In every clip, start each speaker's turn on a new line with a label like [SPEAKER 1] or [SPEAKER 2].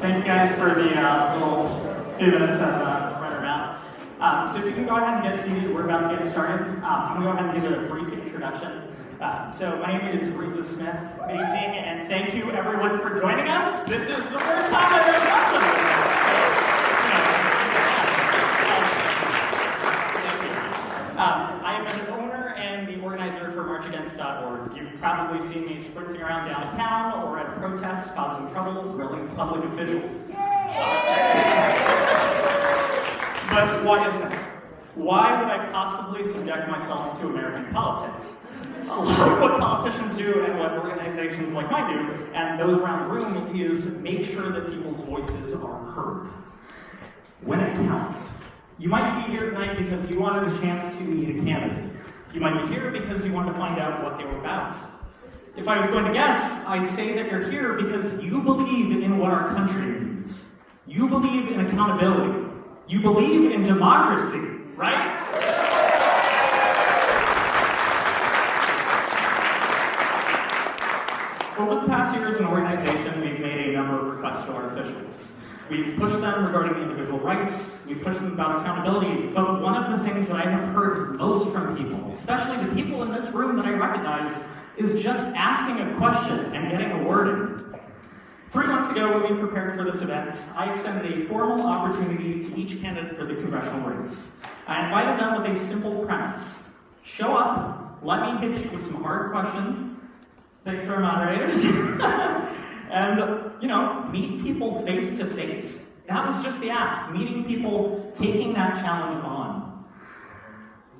[SPEAKER 1] Thank you guys for the little few minutes of running around. So if you can go ahead and get seated, we're about to get started. I'm going to go ahead and give a brief introduction. So my name is Risa Smith. Good evening, and thank you everyone for joining us. This is the first time I've ever done something. I am an owner and the organizer for MarchAgainst.org. You've probably seen me sprinting around downtown or at a protest, causing trouble, grilling public officials. But why is that? Why would I possibly subject myself to American politics? A lot of what politicians do and what organizations like mine do, and those around the room, is make sure that people's voices are heard. When it counts. You might be here tonight because you wanted a chance to meet a candidate. You might be here because you wanted to find out what they were about. If I was going to guess, I'd say that you're here because you believe in what our country needs. You believe in accountability. You believe in democracy, right? Over the past year as an organization, we've made a number of requests to our officials. We've pushed them regarding individual rights, we've pushed them about accountability, but one of the things that I have heard most from people, especially the people in this room that I recognize, is just asking a question and getting a word in. 3 months ago, when we prepared for this event, I extended a formal opportunity to each candidate for the congressional race. I invited them with a simple premise. Show up, let me hit you with some hard questions. Thanks to our moderators. And, meet people face to face. That was just the ask, meeting people, taking that challenge on.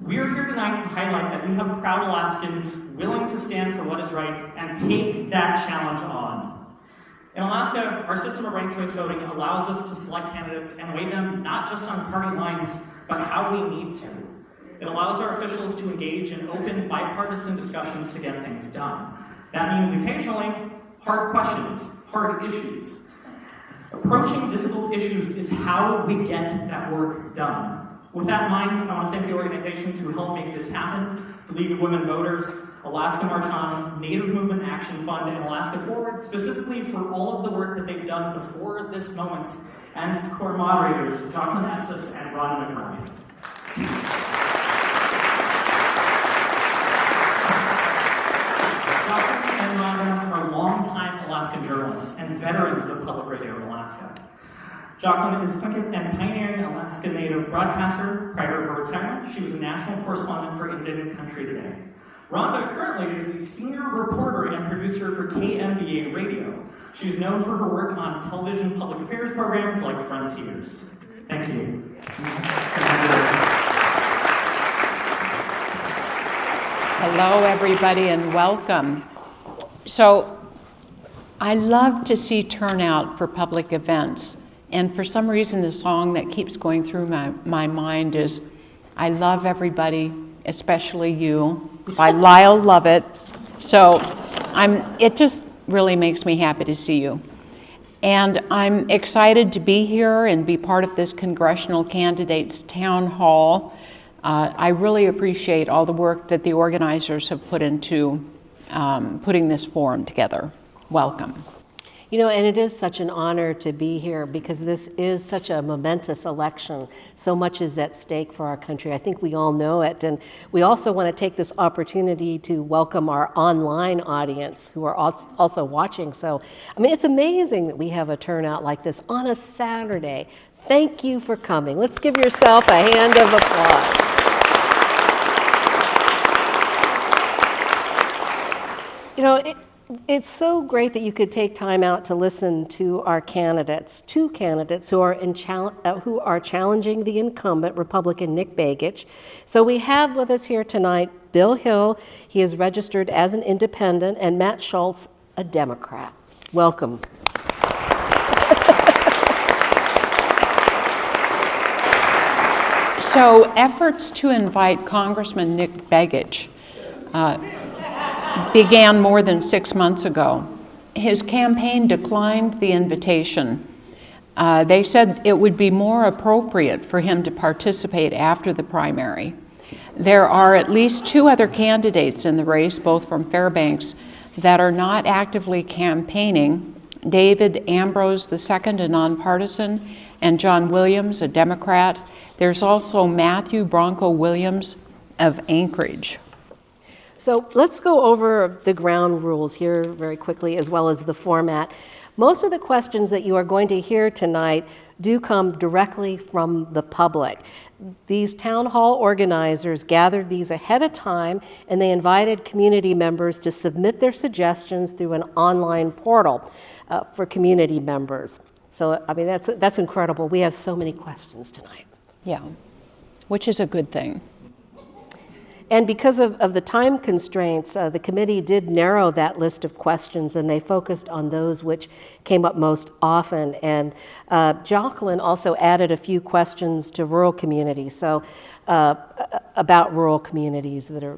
[SPEAKER 1] We're here tonight to highlight that we have proud Alaskans willing to stand for what is right and take that challenge on. In Alaska, our system of ranked choice voting allows us to select candidates and weigh them not just on party lines, but how we need to. It allows our officials to engage in open, bipartisan discussions to get things done. That means occasionally, hard questions, hard issues. Approaching difficult issues is how we get that work done. With that in mind, I want to thank the organizations who helped make this happen: the League of Women Voters, Alaska March On, Native Movement Action Fund, and Alaska Forward, specifically for all of the work that they've done before this moment, and for our moderators, Joaqlin, Estus, and Rhonda McBride. Are longtime Alaskan journalists and veterans of public radio in Alaska. Joaqlin is an pioneering Alaska Native broadcaster. Prior to her retirement, she was a national correspondent for Indian Country Today. Rhonda currently is the senior reporter and producer for KMBA Radio. She is known for her work on television public affairs programs like Frontiers. Thank you.
[SPEAKER 2] Hello, everybody, and welcome. So, I love to see turnout for public events, and for some reason the song that keeps going through my mind is I Love Everybody, Especially You, by Lyle Lovett. So it just really makes me happy to see you. And I'm excited to be here and be part of this Congressional Candidates Town Hall. I really appreciate all the work that the organizers have put into putting this forum together. Welcome.
[SPEAKER 3] And it is such an honor to be here because this is such a momentous election. So much is at stake for our country. I think we all know it. And we also want to take this opportunity to welcome our online audience who are also watching. So, it's amazing that we have a turnout like this on a Saturday. Thank you for coming. Let's give yourself a hand of applause. It's so great that you could take time out to listen to our candidates, two candidates who are challenging the incumbent Republican Nick Begich. So we have with us here tonight Bill Hill. He is registered as an independent, and Matt Schultz, a Democrat. Welcome.
[SPEAKER 2] So efforts to invite Congressman Nick Begich began more than 6 months ago. His campaign declined the invitation. They said it would be more appropriate for him to participate after the primary. There are at least 2 other candidates in the race, both from Fairbanks, that are not actively campaigning: David Ambrose II, a nonpartisan, and John Williams, a Democrat. There's also Matthew Bronco Williams of Anchorage.
[SPEAKER 3] So let's go over the ground rules here very quickly, as well as the format. Most of the questions that you are going to hear tonight do come directly from the public. These town hall organizers gathered these ahead of time, and they invited community members to submit their suggestions through an online portal for community members. So, I mean, that's incredible. We have so many questions tonight.
[SPEAKER 2] Yeah, which is a good thing.
[SPEAKER 3] And because of the time constraints, the committee did narrow that list of questions, and they focused on those which came up most often. And Joaqlin also added a few questions to rural communities, so about rural communities that are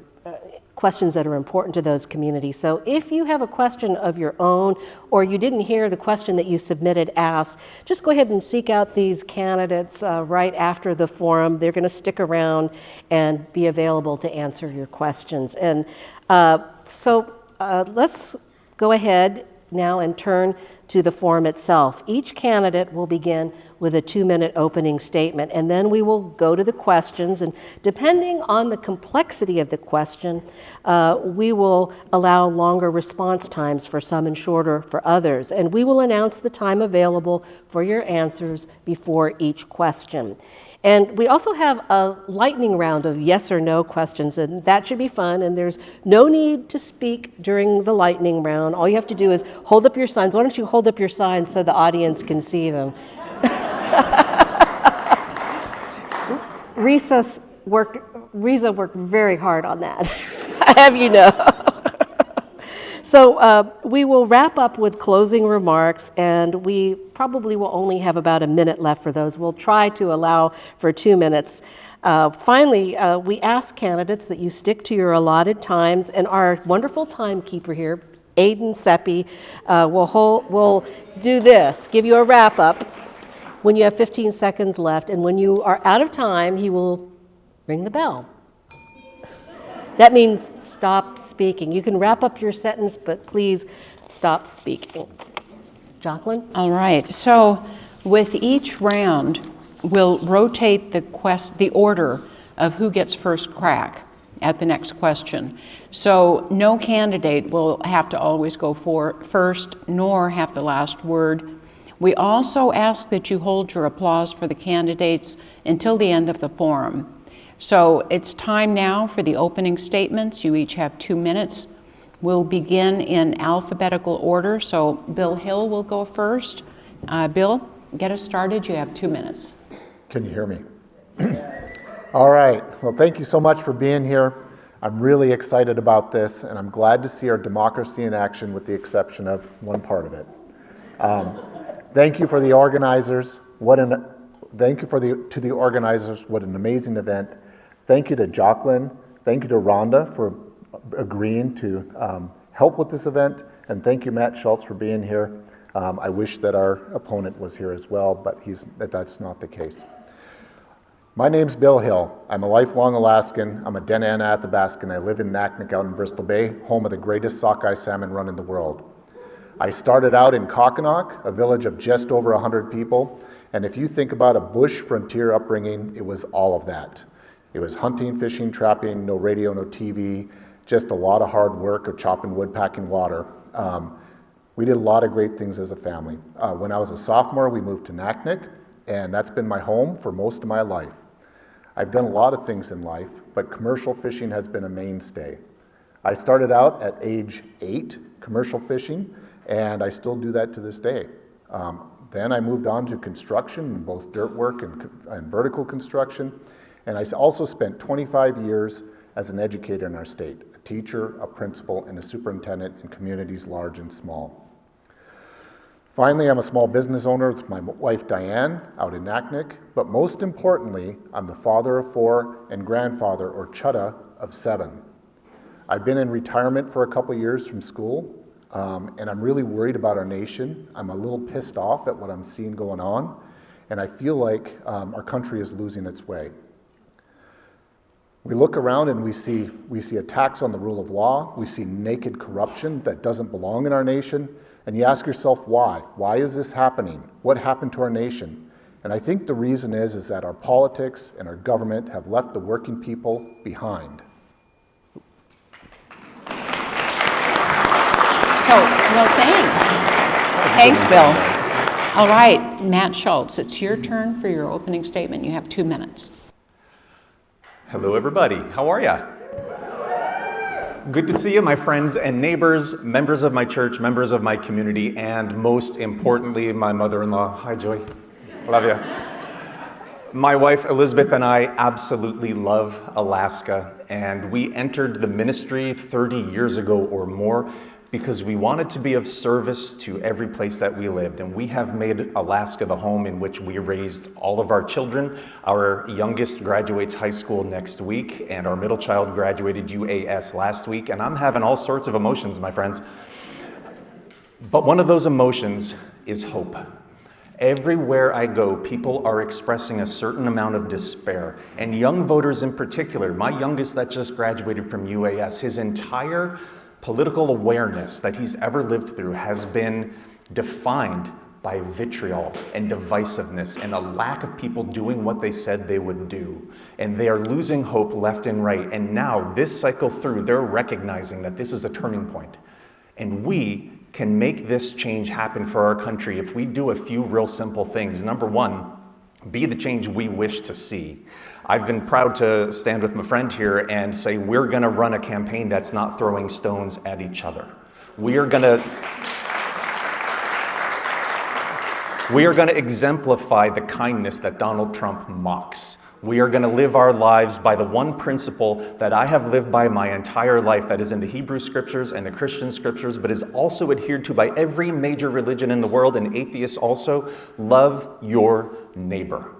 [SPEAKER 3] questions that are important to those communities. So if you have a question of your own, or you didn't hear the question that you submitted asked, just go ahead and seek out these candidates right after the forum. They're going to stick around and be available to answer your questions. And so let's go ahead now and turn to the forum itself. Each candidate will begin with a 2-minute opening statement, and then we will go to the questions, and depending on the complexity of the question, we will allow longer response times for some and shorter for others, and we will announce the time available for your answers before each question. And we also have a lightning round of yes or no questions, and that should be fun, and there's no need to speak during the lightning round. All you have to do is hold up your signs. Why don't you hold up your signs so the audience can see them? Risa worked very hard on that. I have you know. So we will wrap up with closing remarks, and we probably will only have about a minute left for those. We'll try to allow for 2 minutes. Finally, we ask candidates that you stick to your allotted times, and our wonderful timekeeper here, Aiden Seppi, will do this, give you a wrap up when you have 15 seconds left, and when you are out of time, he will ring the bell. That means stop speaking. You can wrap up your sentence, but please stop speaking. Joaqlin?
[SPEAKER 2] All right, so with each round, we'll rotate the order of who gets first crack at the next question. So no candidate will have to always go first, nor have the last word. We also ask that you hold your applause for the candidates until the end of the forum. So it's time now for the opening statements. You each have 2 minutes. We'll begin in alphabetical order. So Bill Hill will go first. Bill, get us started. You have 2 minutes.
[SPEAKER 4] Can you hear me? All right. Well, thank you so much for being here. I'm really excited about this, and I'm glad to see our democracy in action, with the exception of one part of it. Thank you for the organizers. Thank you to the organizers. What an amazing event. Thank you to Joaqlin. Thank you to Rhonda for agreeing to help with this event. And thank you, Matt Schultz, for being here. I wish that our opponent was here as well, but that's not the case. My name's Bill Hill. I'm a lifelong Alaskan. I'm a Dena'ina Athabascan. I live in Naknek out in Bristol Bay, home of the greatest sockeye salmon run in the world. I started out in Kokkinok, a village of just over 100 people. And if you think about a bush frontier upbringing, it was all of that. It was hunting, fishing, trapping, no radio, no TV, just a lot of hard work of chopping wood, packing water. We did a lot of great things as a family. When I was a sophomore, we moved to Naknek, and that's been my home for most of my life. I've done a lot of things in life, but commercial fishing has been a mainstay. I started out at age 8, commercial fishing, and I still do that to this day. Then I moved on to construction, both dirt work and vertical construction, and I also spent 25 years as an educator in our state, a teacher, a principal, and a superintendent in communities large and small. Finally, I'm a small business owner with my wife Diane out in Naknek, but most importantly, I'm the father of 4 and grandfather, or chudda, of 7. I've been in retirement for a couple years from school, and I'm really worried about our nation. I'm a little pissed off at what I'm seeing going on, and I feel like our country is losing its way. We look around and we see attacks on the rule of law. We see naked corruption that doesn't belong in our nation. And you ask yourself, why? Why is this happening? What happened to our nation? And I think the reason is that our politics and our government have left the working people behind.
[SPEAKER 2] Well, thanks. Thanks, Bill. All right, Matt Schultz, it's your turn for your opening statement. You have 2 minutes.
[SPEAKER 5] Hello, everybody. How are ya? Good to see you, my friends and neighbors, members of my church, members of my community, and most importantly, my mother-in-law. Hi, Joy. Love you. My wife, Elizabeth, and I absolutely love Alaska, and we entered the ministry 30 years ago or more because we wanted to be of service to every place that we lived. And we have made Alaska the home in which we raised all of our children. Our youngest graduates high school next week, and our middle child graduated UAS last week. And I'm having all sorts of emotions, my friends. But one of those emotions is hope. Everywhere I go, people are expressing a certain amount of despair. And young voters in particular, my youngest that just graduated from UAS, his entire political awareness that he's ever lived through has been defined by vitriol and divisiveness and a lack of people doing what they said they would do. And they are losing hope left and right. And now, this cycle through, they're recognizing that this is a turning point. And we can make this change happen for our country if we do a few real simple things. Number one, be the change we wish to see. I've been proud to stand with my friend here and say we're going to run a campaign that's not throwing stones at each other. We are going to exemplify the kindness that Donald Trump mocks. We are going to live our lives by the one principle that I have lived by my entire life, that is in the Hebrew scriptures and the Christian scriptures, but is also adhered to by every major religion in the world and atheists also: love your neighbor.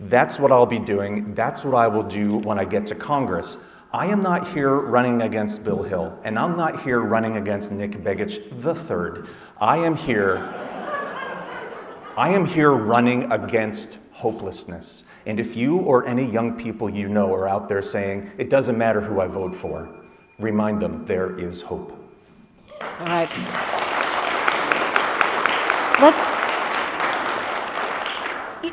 [SPEAKER 5] That's what I'll be doing. That's what I will do when I get to Congress. I am not here running against Bill Hill, and I'm not here running against Nick Begich III. I am here running against hopelessness. And if you or any young people you know are out there saying, it doesn't matter who I vote for, remind them there is hope.
[SPEAKER 3] All right.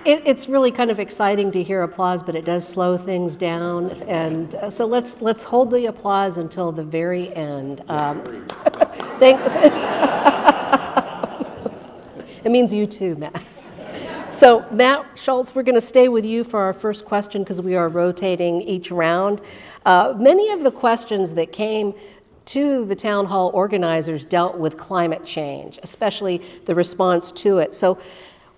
[SPEAKER 3] It's really kind of exciting to hear applause, but it does slow things down. And so let's hold the applause until the very end. It means you too, Matt. So Matt Schultz, we're going to stay with you for our first question because we are rotating each round. Many of the questions that came to the town hall organizers dealt with climate change, especially the response to it. So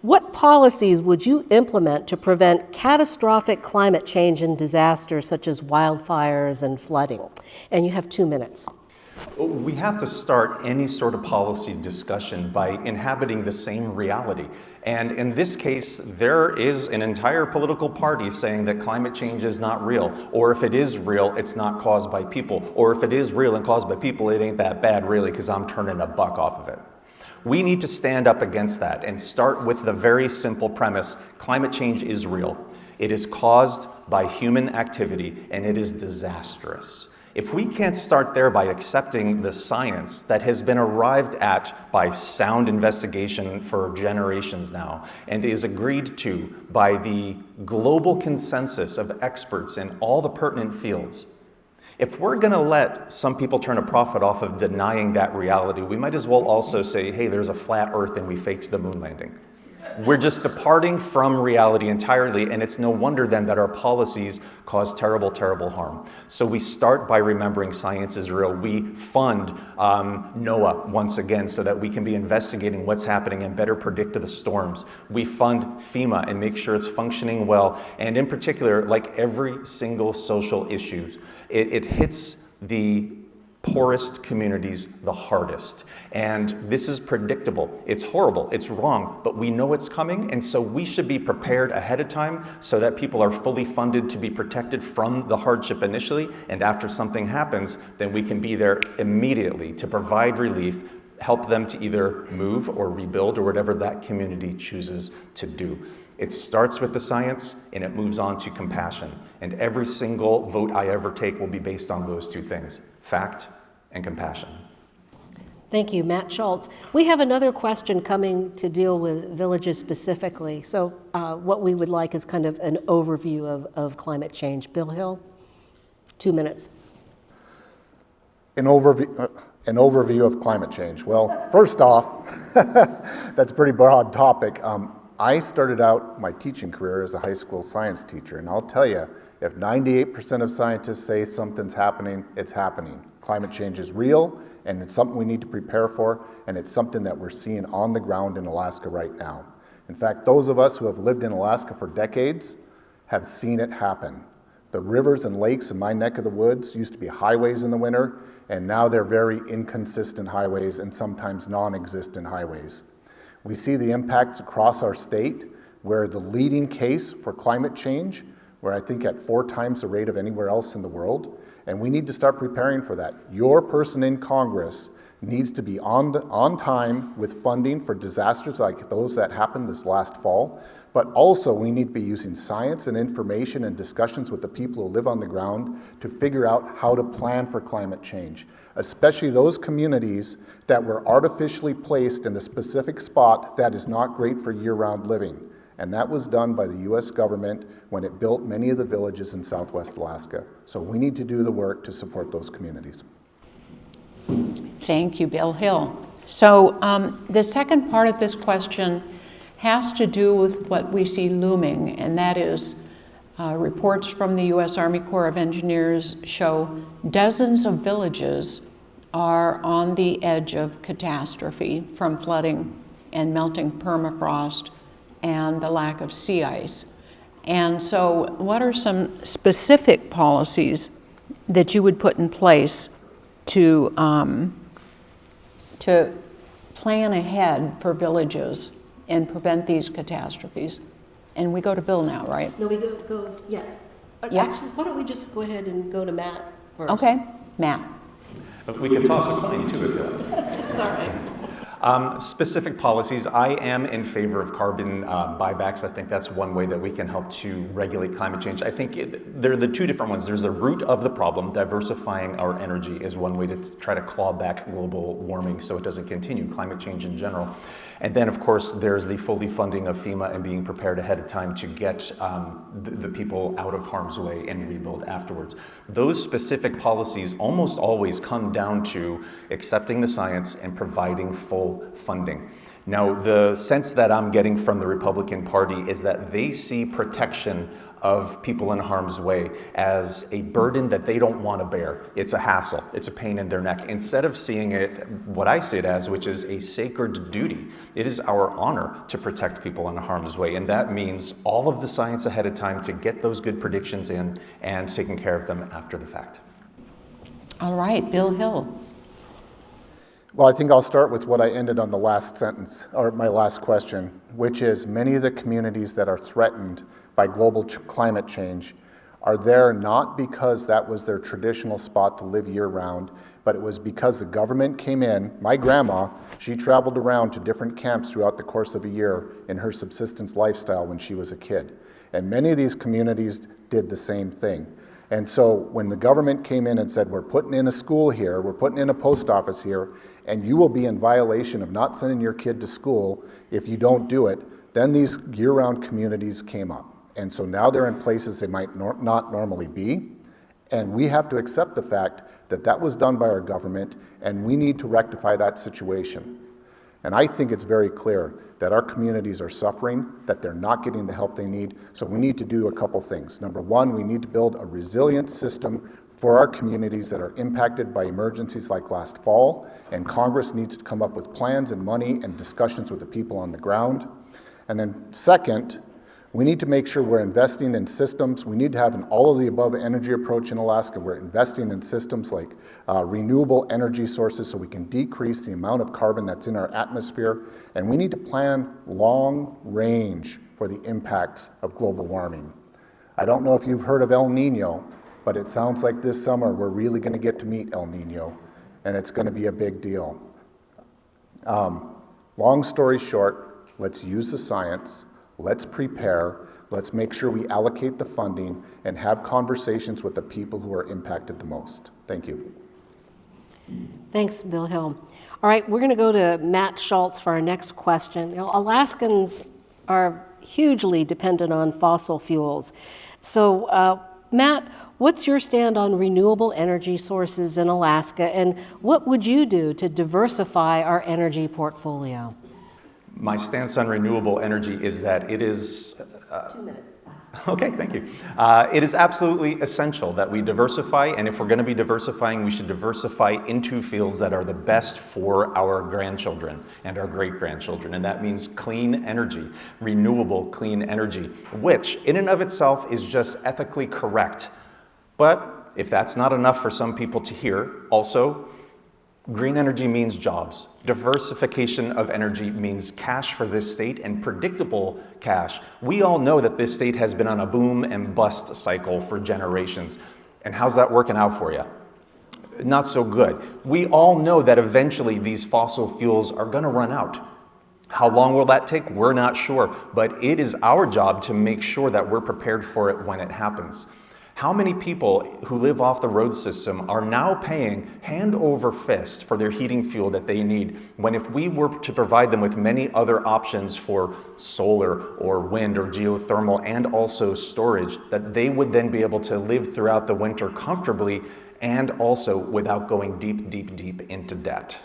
[SPEAKER 3] what policies would you implement to prevent catastrophic climate change and disasters such as wildfires and flooding? And you have 2 minutes.
[SPEAKER 5] We have to start any sort of policy discussion by inhabiting the same reality. And in this case, there is an entire political party saying that climate change is not real, or if it is real, it's not caused by people, or if it is real and caused by people, it ain't that bad really because I'm turning a buck off of it. We need to stand up against that and start with the very simple premise: climate change is real. It is caused by human activity and it is disastrous. If we can't start there by accepting the science that has been arrived at by sound investigation for generations now and is agreed to by the global consensus of experts in all the pertinent fields, if we're going to let some people turn a profit off of denying that reality, we might as well also say, hey, there's a flat earth and we faked the moon landing. We're just departing from reality entirely, and it's no wonder then that our policies cause terrible, terrible harm. So we start by remembering science is real. We fund NOAA once again so that we can be investigating what's happening and better predict the storms. We fund FEMA and make sure it's functioning well. And in particular, like every single social issue, it hits the poorest communities the hardest. And this is predictable. It's horrible, it's wrong, but we know it's coming, and so we should be prepared ahead of time so that people are fully funded to be protected from the hardship initially, and after something happens, then we can be there immediately to provide relief, help them to either move or rebuild or whatever that community chooses to do. It starts with the science and it moves on to compassion. And every single vote I ever take will be based on those two things, fact and compassion.
[SPEAKER 3] Thank you, Matt Schultz. We have another question coming to deal with villages specifically. So what we would like is kind of an overview of climate change. Bill Hill, 2 minutes.
[SPEAKER 4] An overview of climate change. Well, first off, that's a pretty broad topic. I started out my teaching career as a high school science teacher, and I'll tell you, if 98% of scientists say something's happening, it's happening. Climate change is real, and it's something we need to prepare for, and it's something that we're seeing on the ground in Alaska right now. In fact, those of us who have lived in Alaska for decades have seen it happen. The rivers and lakes in my neck of the woods used to be highways in the winter, and now they're very inconsistent highways and sometimes non-existent highways. We see the impacts across our state, where the leading case for climate change, where I think at 4 times the rate of anywhere else in the world, and we need to start preparing for that. Your person in Congress needs to be on time with funding for disasters like those that happened this last fall, but also we need to be using science and information and discussions with the people who live on the ground to figure out how to plan for climate change, especially those communities that were artificially placed in a specific spot that is not great for year-round living. And that was done by the US government when it built many of the villages in Southwest Alaska. So we need to do the work to support those communities.
[SPEAKER 2] Thank you, Bill Hill. So the second part of this question has to do with what we see looming, and that is reports from the US Army Corps of Engineers show dozens of villages are on the edge of catastrophe from flooding and melting permafrost and the lack of sea ice. And so what are some specific policies that you would put in place to plan ahead for villages and prevent these catastrophes? And we go to Bill now, right?
[SPEAKER 3] No, we go yeah.
[SPEAKER 2] Yeah.
[SPEAKER 3] Actually, why don't we just go ahead and go to Matt first?
[SPEAKER 2] Okay, Matt.
[SPEAKER 5] We can toss a coin too if you like.
[SPEAKER 3] It's all right.
[SPEAKER 5] Specific policies, I am in favor of carbon buybacks. I think that's one way that we can help to regulate climate change. I think there are the two different ones. There's the root of the problem. Diversifying our energy is one way to try to claw back global warming so it doesn't continue, climate change in general. And then, of course, there's the fully funding of FEMA and being prepared ahead of time to get the people out of harm's way and rebuild afterwards. Those specific policies almost always come down to accepting the science and providing full funding. Now, the sense that I'm getting from the Republican Party is that they see protection of people in harm's way as a burden that they don't want to bear. It's a hassle, it's a pain in their neck. Instead of seeing it, what I see it as, which is a sacred duty. It is our honor to protect people in harm's way, and that means all of the science ahead of time to get those good predictions in and taking care of them after the fact.
[SPEAKER 2] All right, Bill Hill.
[SPEAKER 4] Well, I think I'll start with what I ended on the last sentence, or my last question, which is many of the communities that are threatened by global climate change are there not because that was their traditional spot to live year-round, but it was because the government came in. My grandma, she traveled around to different camps throughout the course of a year in her subsistence lifestyle when she was a kid. And many of these communities did the same thing. And so when the government came in and said, we're putting in a school here, we're putting in a post office here, and you will be in violation of not sending your kid to school if you don't do it, then these year-round communities came up. And so now they're in places they might not normally be, and we have to accept the fact that that was done by our government, and we need to rectify that situation. And I think it's very clear that our communities are suffering, that they're not getting the help they need, so we need to do a couple things. Number one, we need to build a resilient system for our communities that are impacted by emergencies like last fall, and Congress needs to come up with plans and money and discussions with the people on the ground. And then second, we need to make sure we're investing in systems. We need to have an all-of-the-above energy approach in Alaska. We're investing in systems like renewable energy sources so we can decrease the amount of carbon that's in our atmosphere. And we need to plan long range for the impacts of global warming. I don't know if you've heard of El Nino, but it sounds like this summer we're really going to get to meet El Nino, and it's going to be a big deal. Long story short, let's use the science. Let's prepare. Let's make sure we allocate the funding and have conversations with the people who are impacted the most. Thank you.
[SPEAKER 3] Thanks, Bill Hill. All right, we're going to go to Matt Schultz for our next question. Alaskans are hugely dependent on fossil fuels. So, Matt, what's your stand on renewable energy sources in Alaska, and what would you do to diversify our energy portfolio?
[SPEAKER 5] My stance on renewable energy is that it is...
[SPEAKER 3] 2 minutes.
[SPEAKER 5] Okay, thank you. It is absolutely essential that we diversify, and if we're going to be diversifying, we should diversify into fields that are the best for our grandchildren and our great-grandchildren, and that means clean energy, renewable clean energy, which in and of itself is just ethically correct. But if that's not enough for some people to hear, also, green energy means jobs. Diversification of energy means cash for this state, and predictable cash. We all know that this state has been on a boom and bust cycle for generations. And how's that working out for you? Not so good. We all know that eventually these fossil fuels are going to run out. How long will that take? We're not sure. But it is our job to make sure that we're prepared for it when it happens. How many people who live off the road system are now paying hand over fist for their heating fuel that they need, when if we were to provide them with many other options for solar or wind or geothermal and also storage, that they would then be able to live throughout the winter comfortably and also without going deep, deep, deep into debt.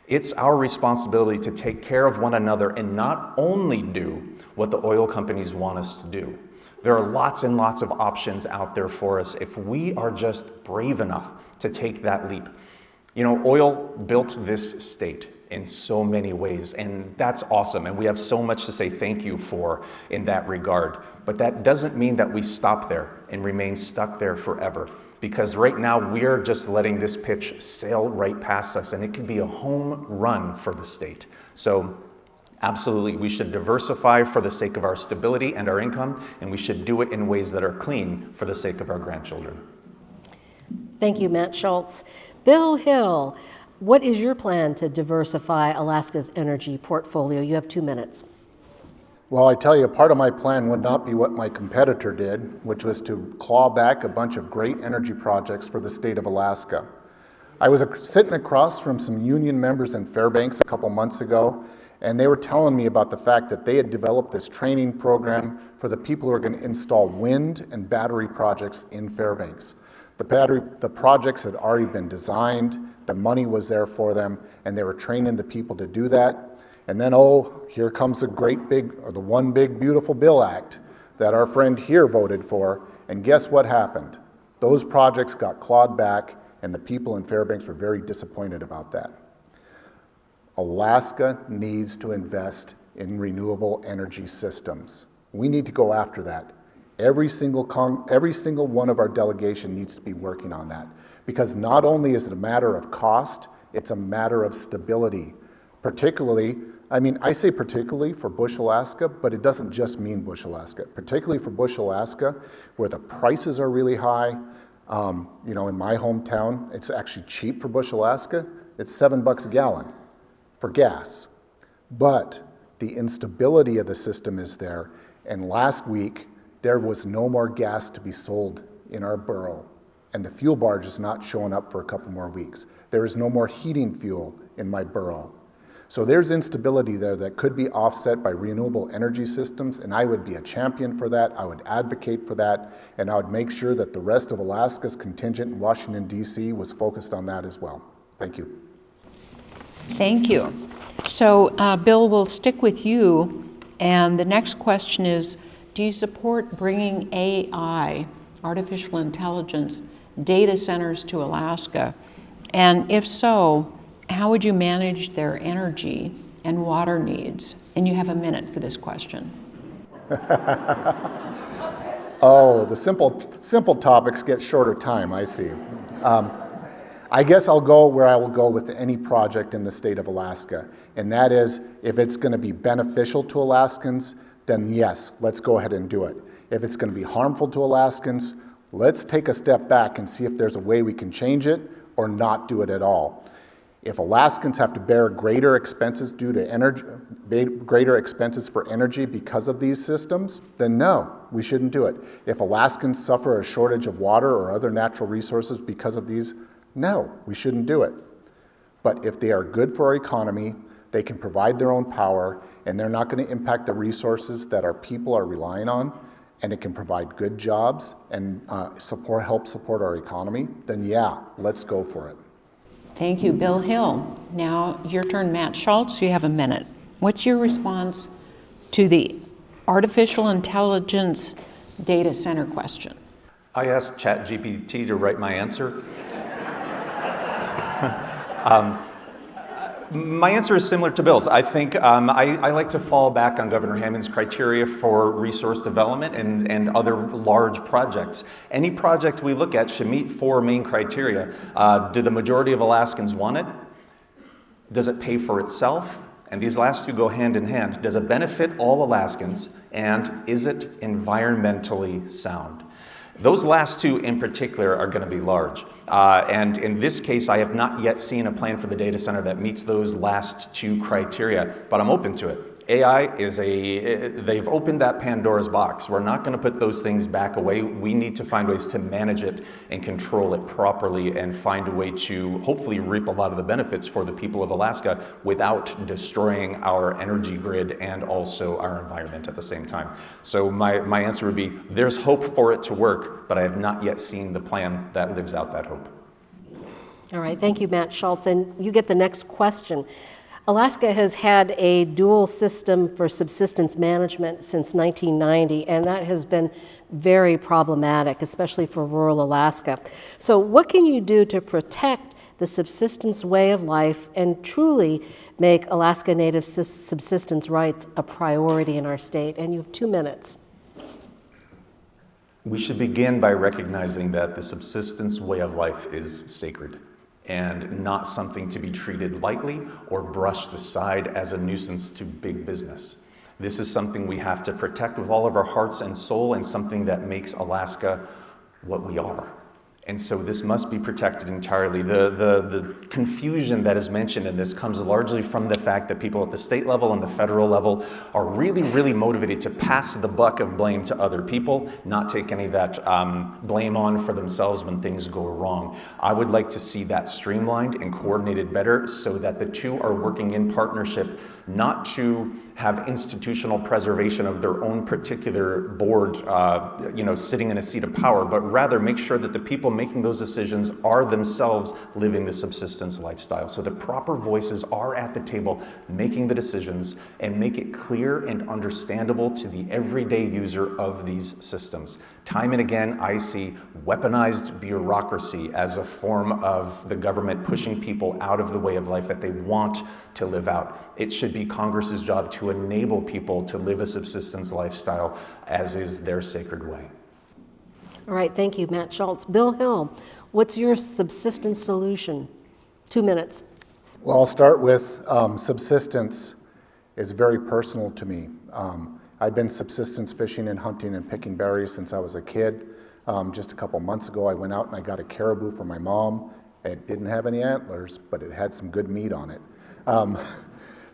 [SPEAKER 5] It's our responsibility to take care of one another and not only do what the oil companies want us to do. There are lots and lots of options out there for us if we are just brave enough to take that leap. You know, oil built this state in so many ways, and that's awesome, and we have so much to say thank you for in that regard. But that doesn't mean that we stop there and remain stuck there forever, because right now we're just letting this pitch sail right past us, and it could be a home run for the state. So absolutely, we should diversify for the sake of our stability and our income, and we should do it in ways that are clean for the sake of our grandchildren.
[SPEAKER 3] Thank you, Matt Schultz. Bill Hill, what is your plan to diversify Alaska's energy portfolio? You have 2 minutes.
[SPEAKER 4] Well, I tell you, part of my plan would not be what my competitor did, which was to claw back a bunch of great energy projects for the state of Alaska. I was sitting across from some union members in Fairbanks a couple months ago, and they were telling me about the fact that they had developed this training program for the people who are going to install wind and battery projects in Fairbanks. The projects had already been designed, the money was there for them, and they were training the people to do that. And then, here comes the One Big Beautiful Bill Act that our friend here voted for, and guess what happened? Those projects got clawed back, and the people in Fairbanks were very disappointed about that. Alaska needs to invest in renewable energy systems. We need to go after that. Every single one of our delegation needs to be working on that, because not only is it a matter of cost, it's a matter of stability. Particularly, I say particularly for Bush, Alaska, but it doesn't just mean Bush, Alaska. Particularly for Bush, Alaska, where the prices are really high. In my hometown, it's actually cheap for Bush, Alaska. It's $7 a gallon for gas. But the instability of the system is there, and last week, there was no more gas to be sold in our borough, and the fuel barge is not showing up for a couple more weeks. There is no more heating fuel in my borough. So there's instability there that could be offset by renewable energy systems, and I would be a champion for that. I would advocate for that, and I would make sure that the rest of Alaska's contingent in Washington, D.C. was focused on that as well. Thank you.
[SPEAKER 2] Thank you. So, Bill, we'll stick with you, and the next question is, do you support bringing AI, artificial intelligence, data centers to Alaska? And if so, how would you manage their energy and water needs? And you have a minute for this question.
[SPEAKER 4] The simple topics get shorter time, I see. I guess I'll go where I will go with any project in the state of Alaska, and that is, if it's going to be beneficial to Alaskans, then yes, let's go ahead and do it. If it's going to be harmful to Alaskans, let's take a step back and see if there's a way we can change it or not do it at all. If Alaskans have to bear greater expenses due to energy, greater expenses for energy because of these systems, then no, we shouldn't do it. If Alaskans suffer a shortage of water or other natural resources because of these, no, we shouldn't do it. But if they are good for our economy, they can provide their own power, and they're not going to impact the resources that our people are relying on, and it can provide good jobs and help support our economy, then yeah, let's go for it.
[SPEAKER 2] Thank you, Bill Hill. Now, your turn, Matt Schultz. You have a minute. What's your response to the artificial intelligence data center question?
[SPEAKER 5] I asked ChatGPT to write my answer. My answer is similar to Bill's. I think I like to fall back on Governor Hammond's criteria for resource development and other large projects. Any project we look at should meet 4 main criteria. Do the majority of Alaskans want it? Does it pay for itself? And these last 2 go hand in hand. Does it benefit all Alaskans? And is it environmentally sound? Those last 2 in particular are going to be large. And in this case, I have not yet seen a plan for the data center that meets those last 2 criteria, but I'm open to it. AI they've opened that Pandora's box. We're not going to put those things back away. We need to find ways to manage it and control it properly and find a way to hopefully reap a lot of the benefits for the people of Alaska without destroying our energy grid and also our environment at the same time. So my answer would be, there's hope for it to work, but I have not yet seen the plan that lives out that hope.
[SPEAKER 3] All right, thank you, Matt Schultz. And you get the next question. Alaska has had a dual system for subsistence management since 1990, and that has been very problematic, especially for rural Alaska. So what can you do to protect the subsistence way of life and truly make Alaska Native subsistence rights a priority in our state? And you have 2 minutes.
[SPEAKER 5] We should begin by recognizing that the subsistence way of life is sacred and not something to be treated lightly or brushed aside as a nuisance to big business. This is something we have to protect with all of our hearts and soul, and something that makes Alaska what we are. And so this must be protected entirely. The confusion that is mentioned in this comes largely from the fact that people at the state level and the federal level are really, really motivated to pass the buck of blame to other people, not take any of that blame on for themselves when things go wrong. I would like to see that streamlined and coordinated better so that the 2 are working in partnership, not to have institutional preservation of their own particular board, sitting in a seat of power, but rather make sure that the people making those decisions are themselves living the subsistence lifestyle. So the proper voices are at the table making the decisions and make it clear and understandable to the everyday user of these systems. Time and again, I see weaponized bureaucracy as a form of the government pushing people out of the way of life that they want to live out. It should be Congress's job to enable people to live a subsistence lifestyle as is their sacred way.
[SPEAKER 3] All right, thank you, Matt Schultz. Bill Hill, what's your subsistence solution? 2 minutes.
[SPEAKER 4] Well, I'll start with subsistence is very personal to me. I've been subsistence fishing and hunting and picking berries since I was a kid. Just a couple months ago, I went out and I got a caribou for my mom. It didn't have any antlers, but it had some good meat on it.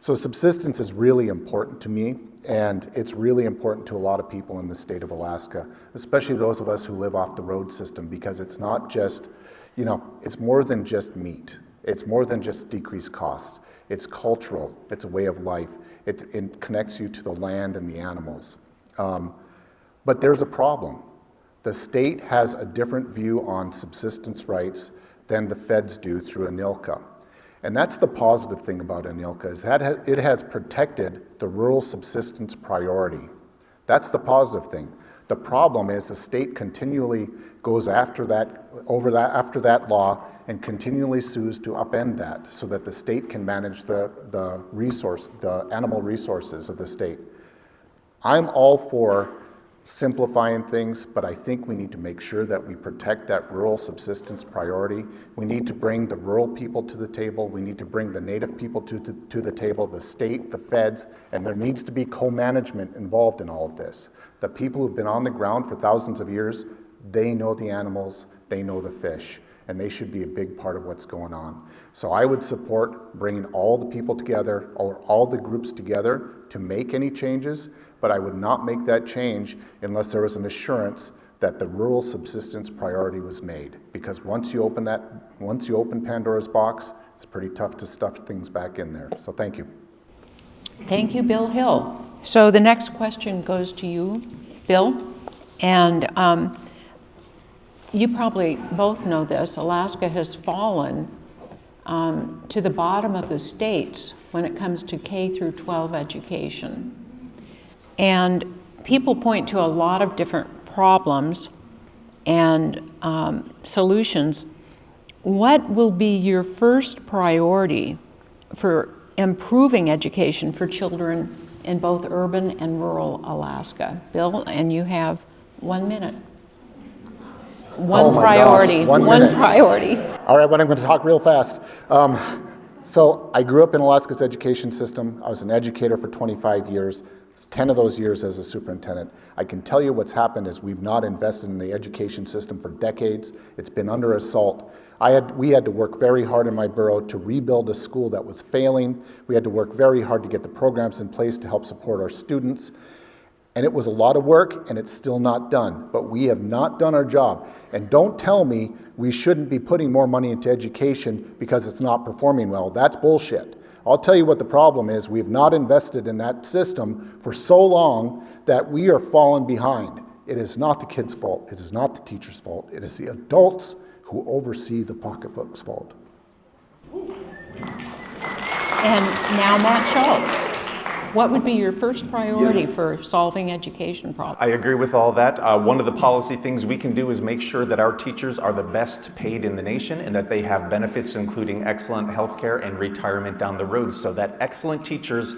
[SPEAKER 4] So subsistence is really important to me, and it's really important to a lot of people in the state of Alaska, especially those of us who live off the road system, because it's not just, it's more than just meat. It's more than just decreased costs. It's cultural. It's a way of life. It connects you to the land and the animals. But there's a problem. The state has a different view on subsistence rights than the feds do through ANILCA. And that's the positive thing about ANILCA, is that it has protected the rural subsistence priority. That's the positive thing. The problem is the state continually goes after that law and continually sues to upend that so that the state can manage the animal resources of the state. I'm all for simplifying things, but I think we need to make sure that we protect that rural subsistence priority. We need to bring the rural people to the table. We need to bring the native people to the table, the state, the feds, and there needs to be co-management involved in all of this. The people who've been on the ground for thousands of years, they know the animals, they know the fish. and they should be a big part of what's going on. So I would support bringing all the people together, or all the groups together, to make any changes, but I would not make that change unless there was an assurance that the rural subsistence priority was made. Because once you open Pandora's box, it's pretty tough to stuff things back in there. So thank you.
[SPEAKER 2] Thank you, Bill Hill. So the next question goes to you, Bill. And you probably both know this. Alaska has fallen to the bottom of the states when it comes to K through 12 education. And people point to a lot of different problems and solutions. What will be your first priority for improving education for children in both urban and rural Alaska? Bill, and you have 1 minute. One priority.
[SPEAKER 4] Gosh, 1 minute.
[SPEAKER 2] Priority.
[SPEAKER 4] All right, but I'm going to talk real fast. So I grew up in Alaska's education system. I was an educator for 25 years. 10 of those years as a superintendent. I can tell you what's happened is we've not invested in the education system for decades. It's been under assault. We had to work very hard in my borough to rebuild a school that was failing. We had to work very hard to get the programs in place to help support our students. And it was a lot of work, and it's still not done. But we have not done our job. And don't tell me we shouldn't be putting more money into education because it's not performing well. That's bullshit. I'll tell you what the problem is. We have not invested in that system for so long that we are falling behind. It is not the kids' fault. It is not the teachers' fault. It is the adults who oversee the pocketbook's fault.
[SPEAKER 2] And now Matt Schultz. What would be your first priority for solving education problems?
[SPEAKER 5] I agree with all that. One of the policy things we can do is make sure that our teachers are the best paid in the nation and that they have benefits including excellent health care and retirement down the road, so that excellent teachers,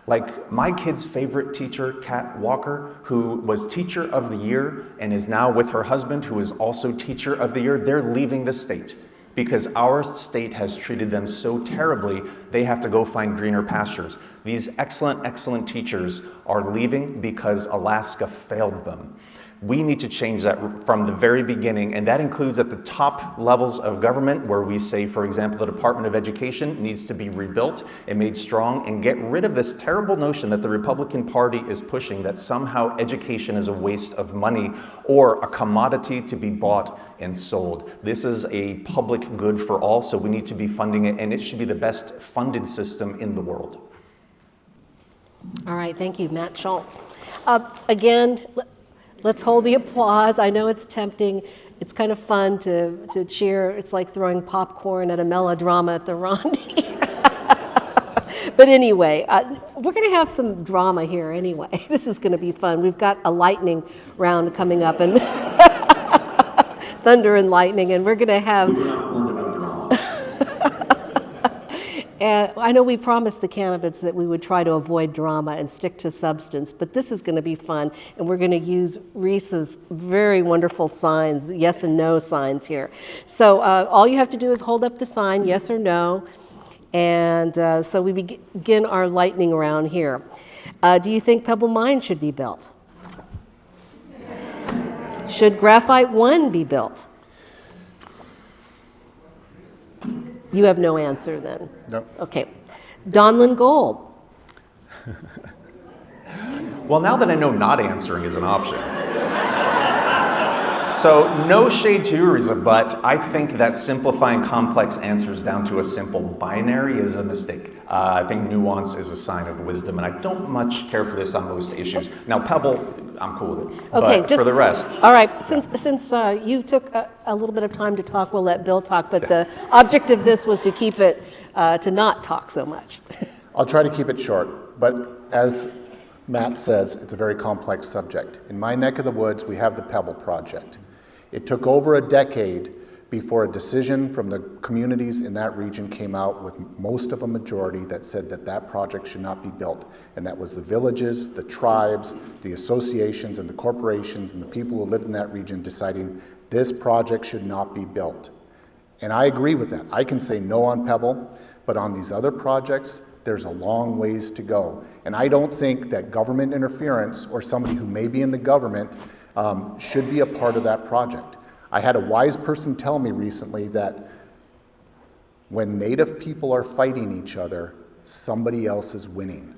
[SPEAKER 5] like my kid's favorite teacher, Kat Walker, who was Teacher of the Year and is now with her husband, who is also Teacher of the Year, they're leaving the state because our state has treated them so terribly, they have to go find greener pastures. These excellent, excellent teachers are leaving because Alaska failed them. We need to change that from the very beginning, and that includes at the top levels of government, where we say, for example, the Department of Education needs to be rebuilt and made strong, and get rid of this terrible notion that the Republican Party is pushing, that somehow education is a waste of money or a commodity to be bought and sold. This is a public good for all, so we need to be funding it, and it should be the best funded system in the world.
[SPEAKER 3] All right, thank you, Matt Schultz. Again, let's hold the applause. I know it's tempting. It's kind of fun to cheer. It's like throwing popcorn at a melodrama at the Rhonda. But anyway, we're going to have some drama here anyway. This is going to be fun. We've got a lightning round coming up, and thunder and lightning, and we're going to have... And I know we promised the candidates that we would try to avoid drama and stick to substance, but this is going to be fun, and we're going to use Reese's very wonderful signs, yes and no signs here. So all you have to do is hold up the sign, yes or no, and so we begin our lightning round here. Do you think Pebble Mine should be built? Should Graphite 1 be built? You have no answer then?
[SPEAKER 4] No.
[SPEAKER 3] Okay. Donlin Gold.
[SPEAKER 5] Well, now that I know not answering is an option. So no shade to Eureka, but I think that simplifying complex answers down to a simple binary is a mistake. I think nuance is a sign of wisdom, and I don't much care for this on most issues. Now, Pebble, I'm cool with it,
[SPEAKER 3] Okay,
[SPEAKER 5] but for the rest.
[SPEAKER 3] All right, since you took a little bit of time to talk, we'll let Bill talk, but the object of this was to keep it, to not talk so much.
[SPEAKER 4] I'll try to keep it short, but as Matt says, it's a very complex subject. In my neck of the woods, we have the Pebble Project. It took over a decade before a decision from the communities in that region came out with most of a majority that said that that project should not be built. And that was the villages, the tribes, the associations, and the corporations, and the people who lived in that region deciding this project should not be built. And I agree with that. I can say no on Pebble, but on these other projects, there's a long ways to go. And I don't think that government interference or somebody who may be in the government should be a part of that project. I had a wise person tell me recently that when Native people are fighting each other, somebody else is winning.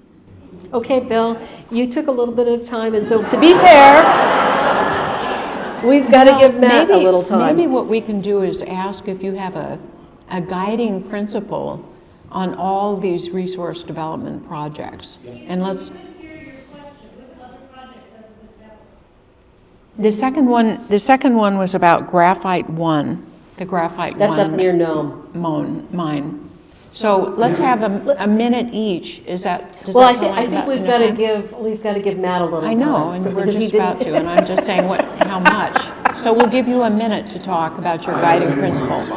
[SPEAKER 3] Okay, Bill, you took a little bit of time, and so to be fair, we've got to give Matt a little time.
[SPEAKER 2] Maybe what we can do is ask if you have a guiding principle on all these resource development projects. And let's. The second one was about Graphite 1, the Graphite 1.
[SPEAKER 3] That's up near Nome.
[SPEAKER 2] Mine. So let's have a minute each. Does that
[SPEAKER 3] Well,
[SPEAKER 2] sound like
[SPEAKER 3] I think
[SPEAKER 2] that
[SPEAKER 3] we've got to give Matt a little time.
[SPEAKER 2] I know, and we're just about to, and I'm just saying how much. So we'll give you a minute to talk about your guiding principles.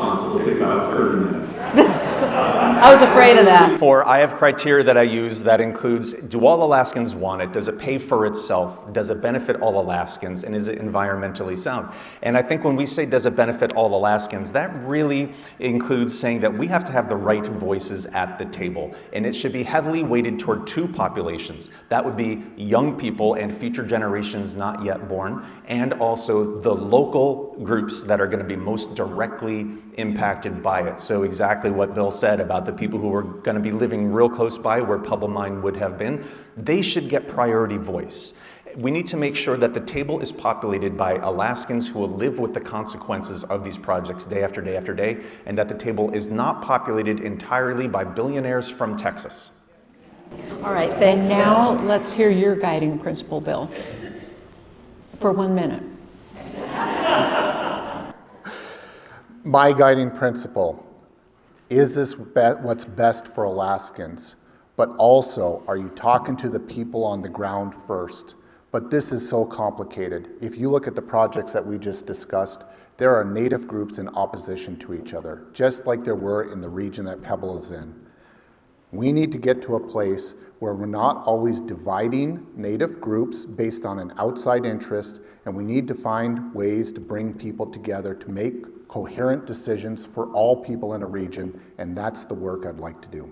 [SPEAKER 3] I was afraid of that.
[SPEAKER 5] I have criteria that I use that includes, do all Alaskans want it? Does it pay for itself? Does it benefit all Alaskans? And is it environmentally sound? And I think when we say, does it benefit all Alaskans, that really includes saying that we have to have the right voices at the table. And it should be heavily weighted toward two populations. That would be young people and future generations not yet born, and also the local groups that are going to be most directly impacted by it. So exactly what Bill said about the people who are going to be living real close by where Pebble Mine would have been, they should get priority voice. We need to make sure that the table is populated by Alaskans who will live with the consequences of these projects day after day after day, and that the table is not populated entirely by billionaires from Texas.
[SPEAKER 3] All right, thanks.
[SPEAKER 2] Now let's hear your guiding principle, Bill, for 1 minute.
[SPEAKER 4] My guiding principle, is this what's best for Alaskans? But also, are you talking to the people on the ground first? But this is so complicated. If you look at the projects that we just discussed, there are Native groups in opposition to each other, just like there were in the region that Pebble is in. We need to get to a place where we're not always dividing Native groups based on an outside interest, and we need to find ways to bring people together to make coherent decisions for all people in a region, and that's the work I'd like to do.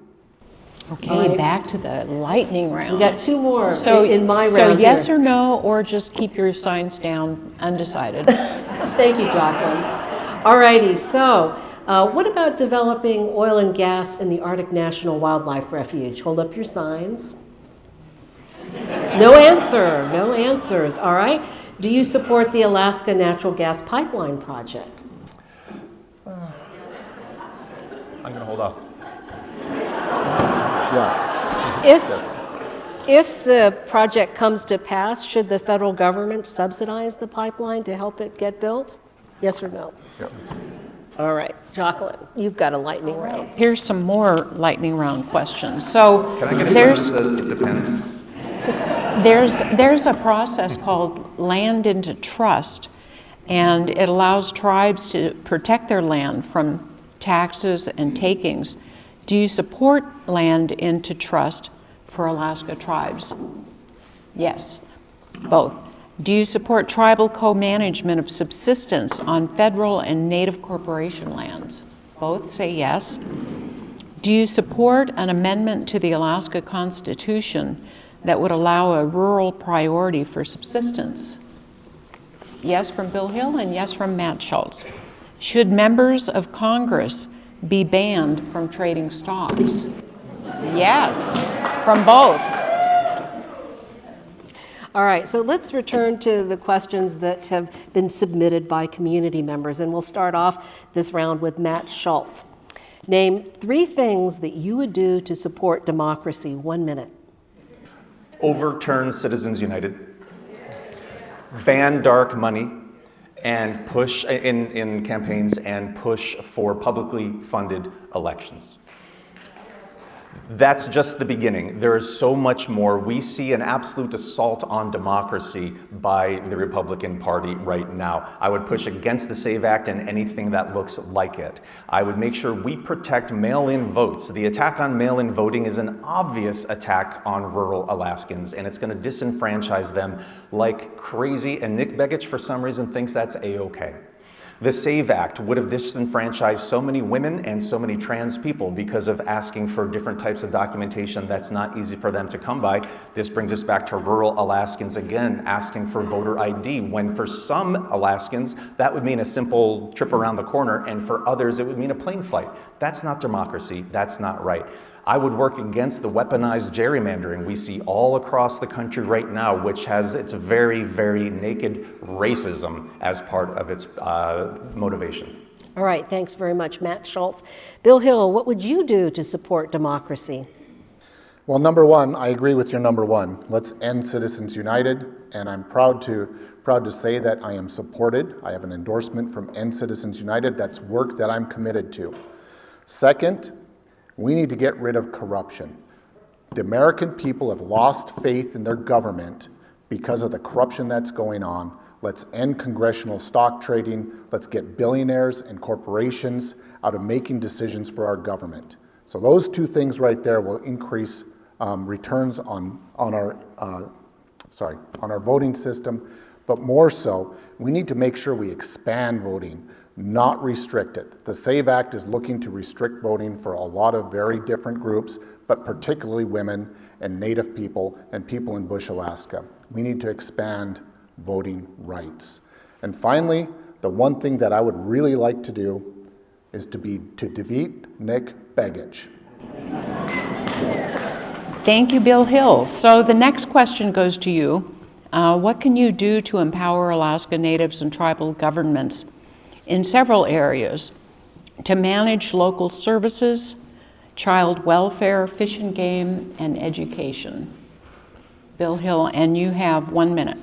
[SPEAKER 2] Okay, back to the lightning round.
[SPEAKER 3] We got two more
[SPEAKER 2] So
[SPEAKER 3] in my round.
[SPEAKER 2] So yes
[SPEAKER 3] here.
[SPEAKER 2] or no, or just keep your signs down undecided.
[SPEAKER 3] Thank you, Joaqlin. All righty, so what about developing oil and gas in the Arctic National Wildlife Refuge? Hold up your signs. No answer, no answers. All right. Do you support the Alaska Natural Gas Pipeline project?
[SPEAKER 5] I'm going to hold off.
[SPEAKER 4] Yes.
[SPEAKER 3] If the project comes to pass, should the federal government subsidize the pipeline to help it get built? Yes or no?
[SPEAKER 4] Yep.
[SPEAKER 3] All right, Joaqlin, you've got a lightning round.
[SPEAKER 2] Here's some more lightning round questions. So
[SPEAKER 5] Can I get a sign that says it depends?
[SPEAKER 2] there's a process called land into trust, and it allows tribes to protect their land from taxes and takings. Do you support land into trust for Alaska tribes? Yes, both. Do you support tribal co-management of subsistence on federal and native corporation lands? Both say yes. Do you support an amendment to the Alaska Constitution that would allow a rural priority for subsistence? Yes from Bill Hill and yes from Matt Schultz. Should members of Congress be banned from trading stocks? Yes, from both.
[SPEAKER 3] All right, so let's return to the questions that have been submitted by community members, and we'll start off this round with Matt Schultz. Name 3 things that you would do to support democracy. 1 minute.
[SPEAKER 5] Overturn Citizens United, ban dark money, and push in campaigns and push for publicly funded elections. That's just the beginning. There is so much more. We see an absolute assault on democracy by the Republican Party right now. I would push against the SAVE Act and anything that looks like it. I would make sure we protect mail-in votes. The attack on mail-in voting is an obvious attack on rural Alaskans, and it's going to disenfranchise them like crazy, and Nick Begich, for some reason, thinks that's A-okay. The SAVE Act would have disenfranchised so many women and so many trans people because of asking for different types of documentation that's not easy for them to come by. This brings us back to rural Alaskans again, asking for voter ID, when for some Alaskans, that would mean a simple trip around the corner, and for others, it would mean a plane flight. That's not democracy, that's not right. I would work against the weaponized gerrymandering we see all across the country right now, which has its very, very naked racism as part of its motivation.
[SPEAKER 3] All right, thanks very much, Matt Schultz. Bill Hill, what would you do to support democracy?
[SPEAKER 4] Well, number one, I agree with your number one. Let's end Citizens United, and I'm proud to say that I am supported. I have an endorsement from End Citizens United. That's work that I'm committed to. Second, we need to get rid of corruption. The American people have lost faith in their government because of the corruption that's going on. Let's end congressional stock trading. Let's get billionaires and corporations out of making decisions for our government. So those two things right there will increase returns on our voting system. But more so, we need to make sure we expand voting, not restrict it. The SAVE Act is looking to restrict voting for a lot of very different groups, but particularly women and Native people and people in Bush, Alaska. We need to expand voting rights. And finally, the one thing that I would really like to do is to defeat Nick Begich.
[SPEAKER 2] Thank you, Bill Hill. So the next question goes to you. What can you do to empower Alaska Natives and tribal governments in several areas to manage local services, child welfare, fish and game, and education? Bill Hill, and you have 1 minute.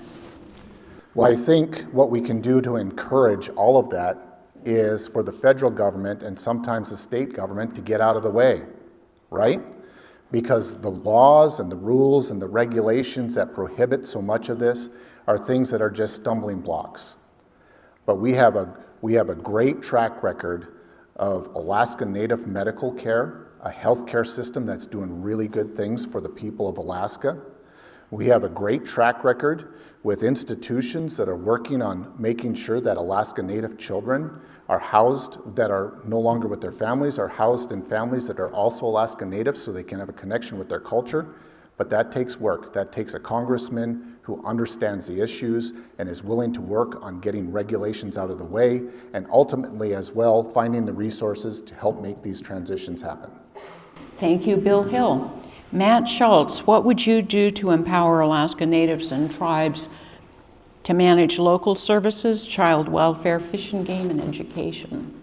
[SPEAKER 4] Well, I think what we can do to encourage all of that is for the federal government and sometimes the state government to get out of the way, right? Because the laws and the rules and the regulations that prohibit so much of this are things that are just stumbling blocks. But we have a great track record of Alaska Native medical care, a healthcare system that's doing really good things for the people of Alaska. We have a great track record with institutions that are working on making sure that Alaska Native children are housed, that are no longer with their families, are housed in families that are also Alaska Native so they can have a connection with their culture. But that takes work. That takes a congressman who understands the issues and is willing to work on getting regulations out of the way, and ultimately as well finding the resources to help make these transitions happen.
[SPEAKER 2] Thank you, Bill Hill. Matt Schultz, what would you do to empower Alaska Natives and tribes to manage local services, child welfare, fish and game, and education?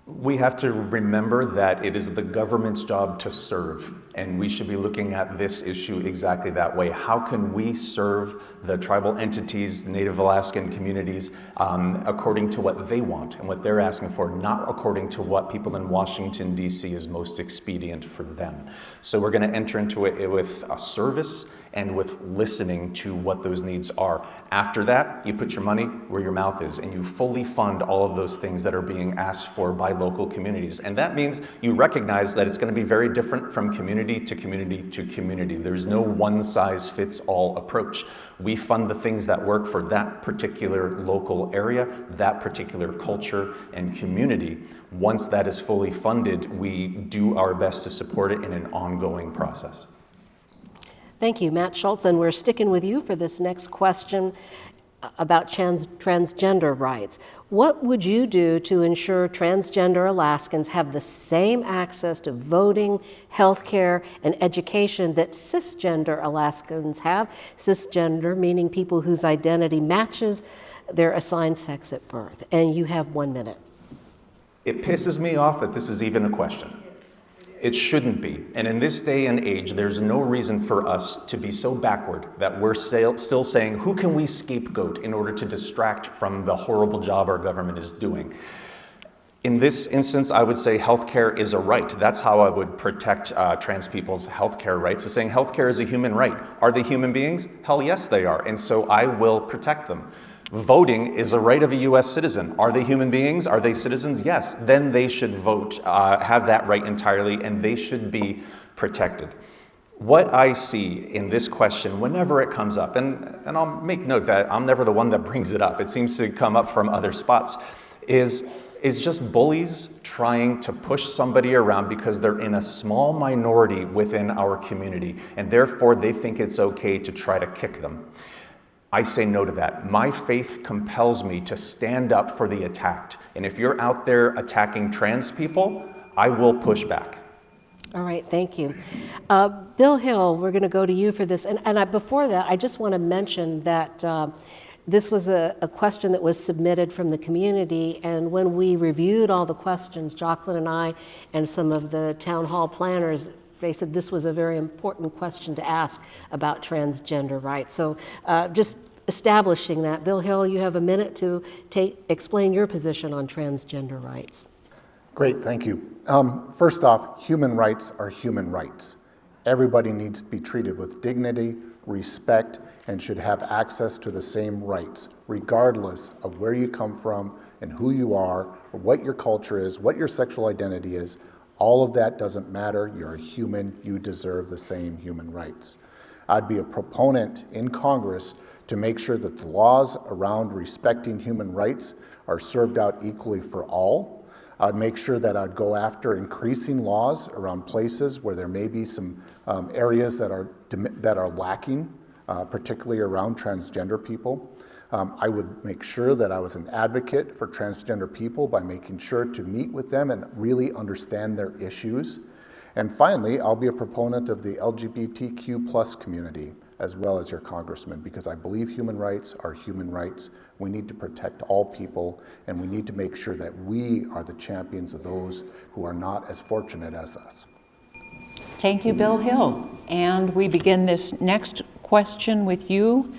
[SPEAKER 5] We have to remember that it is the government's job to serve, and we should be looking at this issue exactly that way. How can we serve the tribal entities, the Native Alaskan communities, according to what they want and what they're asking for, not according to what people in Washington, D.C. is most expedient for them. So we're going to enter into it with a service and with listening to what those needs are. After that, you put your money where your mouth is, and you fully fund all of those things that are being asked for by local communities. And that means you recognize that it's going to be very different from community to community to community. There's no one-size-fits-all approach. We fund the things that work for that particular local area, that particular culture and community. Once that is fully funded, we do our best to support it in an ongoing process.
[SPEAKER 3] Thank you, Matt Schultz, and we're sticking with you for this next question about transgender rights. What would you do to ensure transgender Alaskans have the same access to voting, healthcare, and education that cisgender Alaskans have? Cisgender meaning people whose identity matches their assigned sex at birth. And you have 1 minute.
[SPEAKER 5] It pisses me off that this is even a question. It shouldn't be. And in this day and age, there's no reason for us to be so backward that we're still saying, who can we scapegoat in order to distract from the horrible job our government is doing? In this instance, I would say healthcare is a right. That's how I would protect trans people's healthcare rights, is saying healthcare is a human right. Are they human beings? Hell yes, they are. And so I will protect them. Voting is a right of a U.S. citizen. Are they human beings? Are they citizens? Yes. Then they should vote, have that right entirely, and they should be protected. What I see in this question, whenever it comes up, and I'll make note that I'm never the one that brings it up, it seems to come up from other spots, is just bullies trying to push somebody around because they're in a small minority within our community, and therefore they think it's okay to try to kick them. I say no to that. My faith compels me to stand up for the attacked. And if you're out there attacking trans people, I will push back.
[SPEAKER 3] All right, thank you. Bill Hill, we're going to go to you for this. And before that, I just want to mention that this was a question that was submitted from the community, and when we reviewed all the questions, Joaqlin and I and some of the town hall planners, they said this was a very important question to ask about transgender rights. So just establishing that. Bill Hill, you have a minute to explain your position on transgender rights.
[SPEAKER 4] Great, thank you. First off, human rights are human rights. Everybody needs to be treated with dignity, respect, and should have access to the same rights, regardless of where you come from and who you are, or what your culture is, what your sexual identity is. All of that doesn't matter. You're a human. You deserve the same human rights. I'd be a proponent in Congress to make sure that the laws around respecting human rights are served out equally for all. I'd make sure that I'd go after increasing laws around places where there may be some areas that are lacking, particularly around transgender people. I would make sure that I was an advocate for transgender people by making sure to meet with them and really understand their issues. And finally, I'll be a proponent of the LGBTQ plus community as well as your congressman, because I believe human rights are human rights. We need to protect all people, and we need to make sure that we are the champions of those who are not as fortunate as us.
[SPEAKER 2] Thank you, Bill Hill. And we begin this next question with you.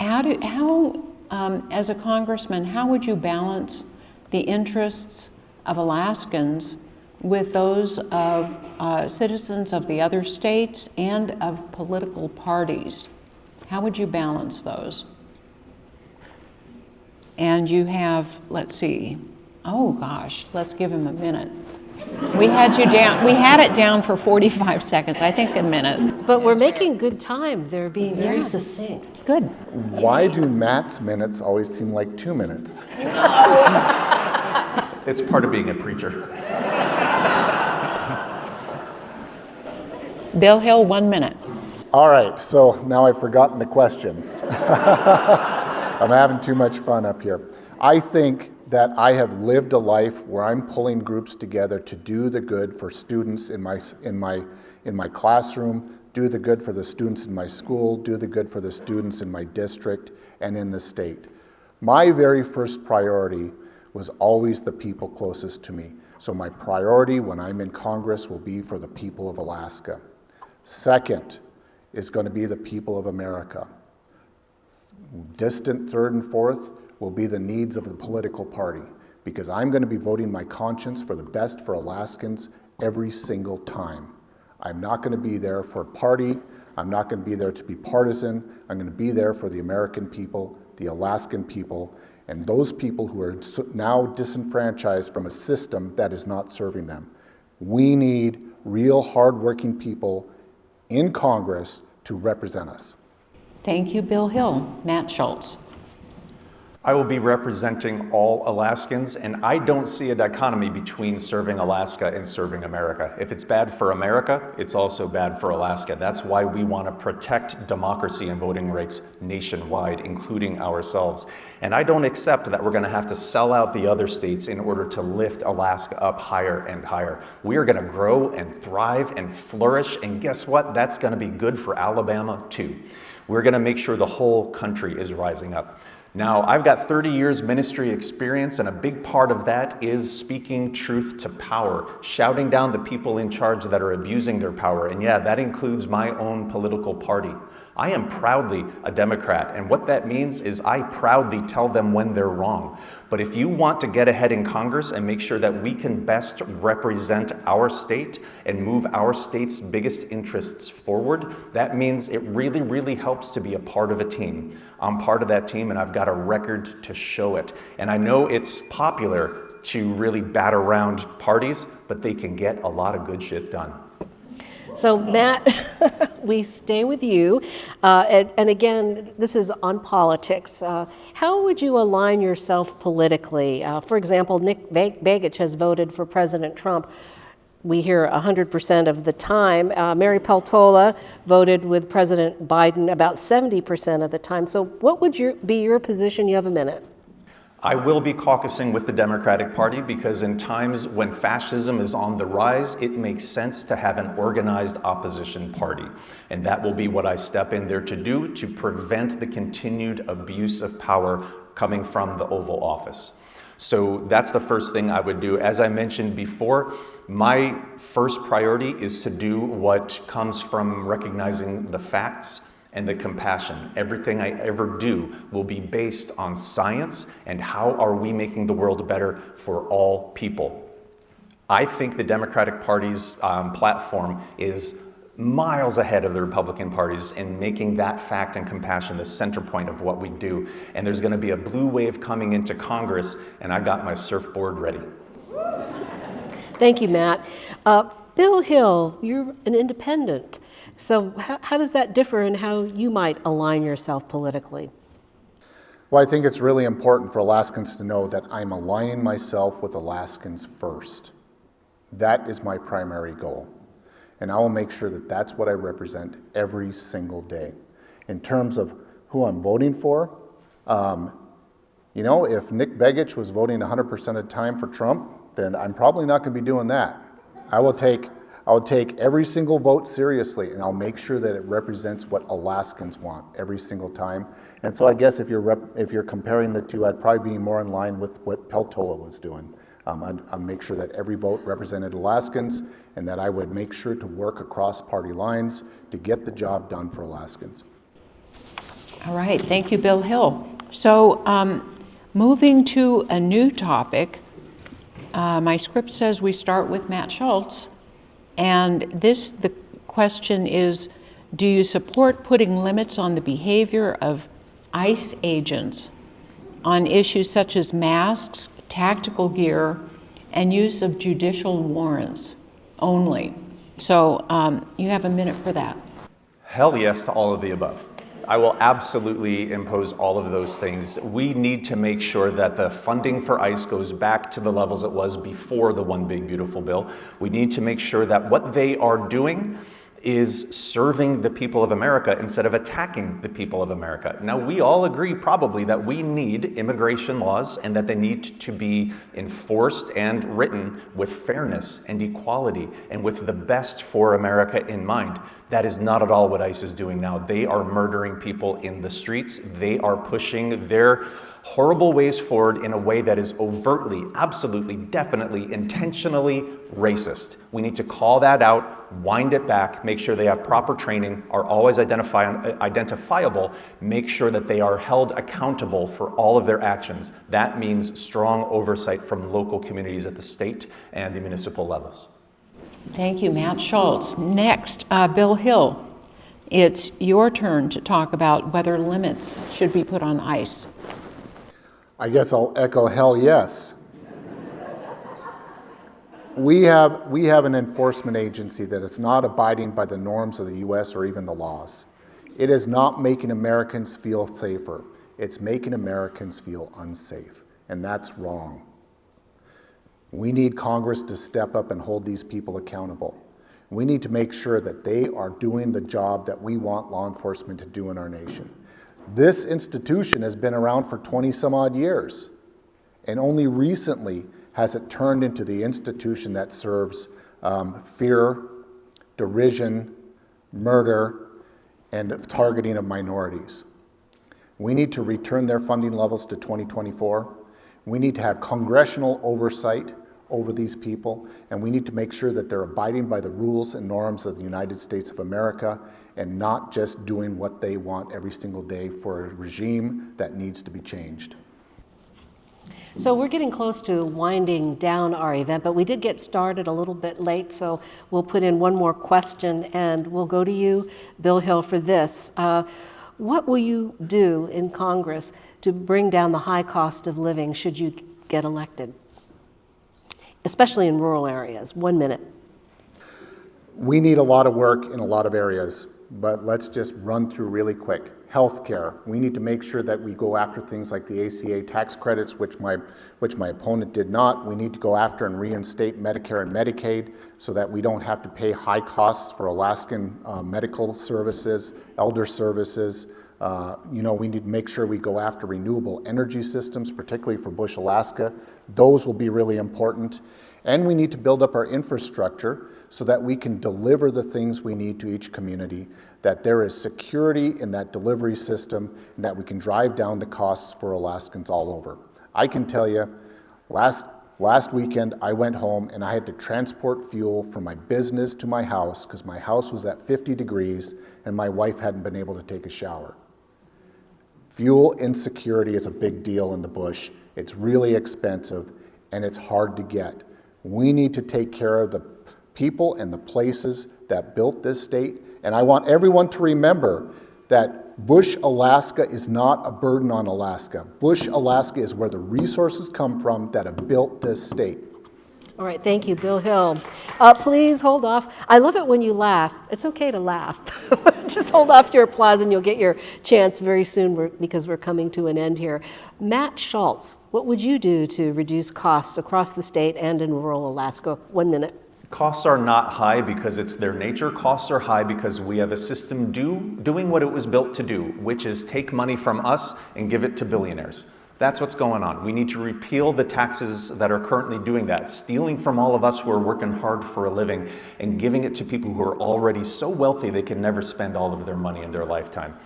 [SPEAKER 2] As a congressman, how would you balance the interests of Alaskans with those of citizens of the other states and of political parties? How would you balance those? And you have, let's see, oh gosh, let's give him a minute. We had it down for 45 seconds, I think a minute.
[SPEAKER 3] But we're making good time. They're being very succinct.
[SPEAKER 2] Good.
[SPEAKER 4] Why do Matt's minutes always seem like 2 minutes?
[SPEAKER 5] It's part of being a preacher.
[SPEAKER 2] Bill Hill, 1 minute.
[SPEAKER 4] All right, so now I've forgotten the question. I'm having too much fun up here. I think that I have lived a life where I'm pulling groups together to do the good for students in my classroom, do the good for the students in my school, do the good for the students in my district and in the state. My very first priority was always the people closest to me. So my priority when I'm in Congress will be for the people of Alaska. Second is going to be the people of America. Distant third and fourth will be the needs of the political party, because I'm going to be voting my conscience for the best for Alaskans every single time. I'm not going to be there for a party. I'm not going to be there to be partisan. I'm going to be there for the American people, the Alaskan people, and those people who are now disenfranchised from a system that is not serving them. We need real hardworking people in Congress to represent us.
[SPEAKER 2] Thank you, Bill Hill. Matt Schultz.
[SPEAKER 5] I will be representing all Alaskans, and I don't see a dichotomy between serving Alaska and serving America. If it's bad for America, it's also bad for Alaska. That's why we want to protect democracy and voting rights nationwide, including ourselves. And I don't accept that we're going to have to sell out the other states in order to lift Alaska up higher and higher. We are going to grow and thrive and flourish, and guess what? That's going to be good for Alabama too. We're going to make sure the whole country is rising up. Now, I've got 30 years ministry experience, and a big part of that is speaking truth to power, shouting down the people in charge that are abusing their power. And yeah, that includes my own political party. I am proudly a Democrat, and what that means is I proudly tell them when they're wrong. But if you want to get ahead in Congress and make sure that we can best represent our state and move our state's biggest interests forward, that means it really, really helps to be a part of a team. I'm part of that team, and I've got a record to show it. And I know it's popular to really bat around parties, but they can get a lot of good shit done.
[SPEAKER 3] So Matt, we stay with you. And again, this is on politics. How would you align yourself politically? For example, Nick Begich has voted for President Trump. We hear 100% of the time. Mary Peltola voted with President Biden about 70% of the time. So what would be your position? You have a minute.
[SPEAKER 5] I will be caucusing with the Democratic Party because in times when fascism is on the rise, it makes sense to have an organized opposition party. And that will be what I step in there to do to prevent the continued abuse of power coming from the Oval Office. So that's the first thing I would do. As I mentioned before, my first priority is to do what comes from recognizing the facts and the compassion. Everything I ever do will be based on science and how are we making the world better for all people. I think the Democratic Party's platform is miles ahead of the Republican parties in making that fact and compassion the center point of what we do. And there's going to be a blue wave coming into Congress, and I got my surfboard ready.
[SPEAKER 3] Thank you, Matt. Bill Hill, you're an independent. So how does that differ in how you might align yourself politically?
[SPEAKER 4] Well, I think it's really important for Alaskans to know that I'm aligning myself with Alaskans first. That is my primary goal. And I will make sure that that's what I represent every single day. In terms of who I'm voting for, if Nick Begich was voting 100% of the time for Trump, then I'm probably not going to be doing that. I will take every single vote seriously, and I'll make sure that it represents what Alaskans want every single time. And so I guess if you're comparing the two, I'd probably be more in line with what Peltola was doing. I'd make sure that every vote represented Alaskans, and that I would make sure to work across party lines to get the job done for Alaskans.
[SPEAKER 2] All right, thank you, Bill Hill. So moving to a new topic, my script says we start with Matt Schultz. And the question is, do you support putting limits on the behavior of ICE agents on issues such as masks, tactical gear, and use of judicial warrants only? So you have a minute for that.
[SPEAKER 5] Hell yes to all of the above. I will absolutely impose all of those things. We need to make sure that the funding for ICE goes back to the levels it was before the One Big Beautiful Bill. We need to make sure that what they are doing is serving the people of America instead of attacking the people of America. Now, we all agree probably that we need immigration laws and that they need to be enforced and written with fairness and equality and with the best for America in mind. That is not at all what ICE is doing now. They are murdering people in the streets. They are pushing their horrible ways forward in a way that is overtly, absolutely, definitely, intentionally racist. We need to call that out, wind it back, make sure they have proper training, are always identifiable, make sure that they are held accountable for all of their actions. That means strong oversight from local communities at the state and the municipal levels.
[SPEAKER 2] Thank you, Matt Schultz. Next, Bill Hill. It's your turn to talk about whether limits should be put on ICE.
[SPEAKER 4] I guess I'll echo hell yes. We have an enforcement agency that is not abiding by the norms of the U.S. or even the laws. It is not making Americans feel safer. It's making Americans feel unsafe, and that's wrong. We need Congress to step up and hold these people accountable. We need to make sure that they are doing the job that we want law enforcement to do in our nation. This institution has been around for 20 some odd years, and only recently has it turned into the institution that serves fear, derision, murder, and targeting of minorities. We need to return their funding levels to 2024. We need to have congressional oversight over these people, and we need to make sure that they're abiding by the rules and norms of the United States of America and not just doing what they want every single day for a regime that needs to be changed.
[SPEAKER 3] So we're getting close to winding down our event, but we did get started a little bit late, so we'll put in one more question, and we'll go to you, Bill Hill, for this. What will you do in Congress to bring down the high cost of living should you get elected, especially in rural areas? 1 minute.
[SPEAKER 4] We need a lot of work in a lot of areas, but let's just run through really quick. Healthcare. We need to make sure that we go after things like the ACA tax credits, which my opponent did not. We need to go after and reinstate Medicare and Medicaid so that we don't have to pay high costs for Alaskan medical services, elder services. We need to make sure we go after renewable energy systems, particularly for Bush, Alaska. Those will be really important. And we need to build up our infrastructure so that we can deliver the things we need to each community, that there is security in that delivery system, and that we can drive down the costs for Alaskans all over. I can tell you, last weekend I went home and I had to transport fuel from my business to my house because my house was at 50 degrees and my wife hadn't been able to take a shower. Fuel insecurity is a big deal in the bush. It's really expensive and it's hard to get. We need to take care of the people and the places that built this state. And I want everyone to remember that Bush, Alaska is not a burden on Alaska. Bush, Alaska is where the resources come from that have built this state.
[SPEAKER 3] All right, thank you, Bill Hill. Please hold off. I love it when you laugh. It's okay to laugh. Just hold off your applause and you'll get your chance very soon because we're coming to an end here. Matt Schultz, what would you do to reduce costs across the state and in rural Alaska? 1 minute.
[SPEAKER 5] Costs are not high because it's their nature. Costs are high because we have a system doing what it was built to do, which is take money from us and give it to billionaires. That's what's going on. We need to repeal the taxes that are currently doing that, stealing from all of us who are working hard for a living and giving it to people who are already so wealthy they can never spend all of their money in their lifetime.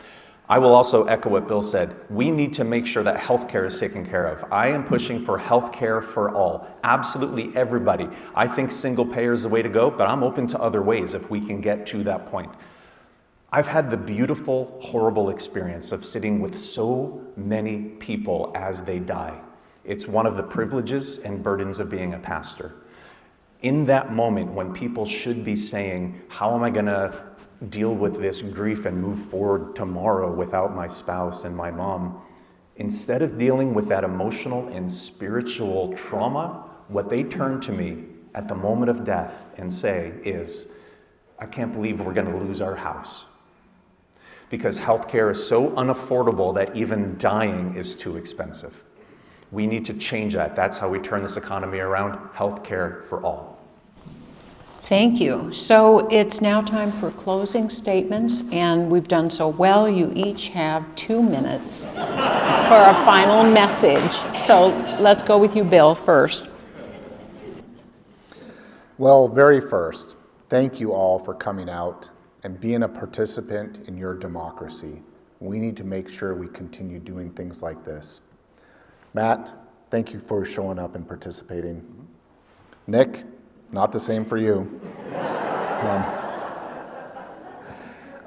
[SPEAKER 5] I will also echo what Bill said. We need to make sure that healthcare is taken care of. I am pushing for healthcare for all, absolutely everybody. I think single payer is the way to go, but I'm open to other ways if we can get to that point. I've had the beautiful, horrible experience of sitting with so many people as they die. It's one of the privileges and burdens of being a pastor. In that moment when people should be saying, how am I going to deal with this grief and move forward tomorrow without my spouse and my mom? Instead of dealing with that emotional and spiritual trauma, what they turn to me at the moment of death and say is, I can't believe we're going to lose our house. Because healthcare is so unaffordable that even dying is too expensive. We need to change that. That's how we turn this economy around. Healthcare for all.
[SPEAKER 2] Thank you. So it's now time for closing statements, and we've done so well. You each have 2 minutes for a final message. So let's go with you, Bill, first.
[SPEAKER 4] Well, very first, thank you all for coming out and being a participant in your democracy. We need to make sure we continue doing things like this. Matt, thank you for showing up and participating. Nick, not the same for you.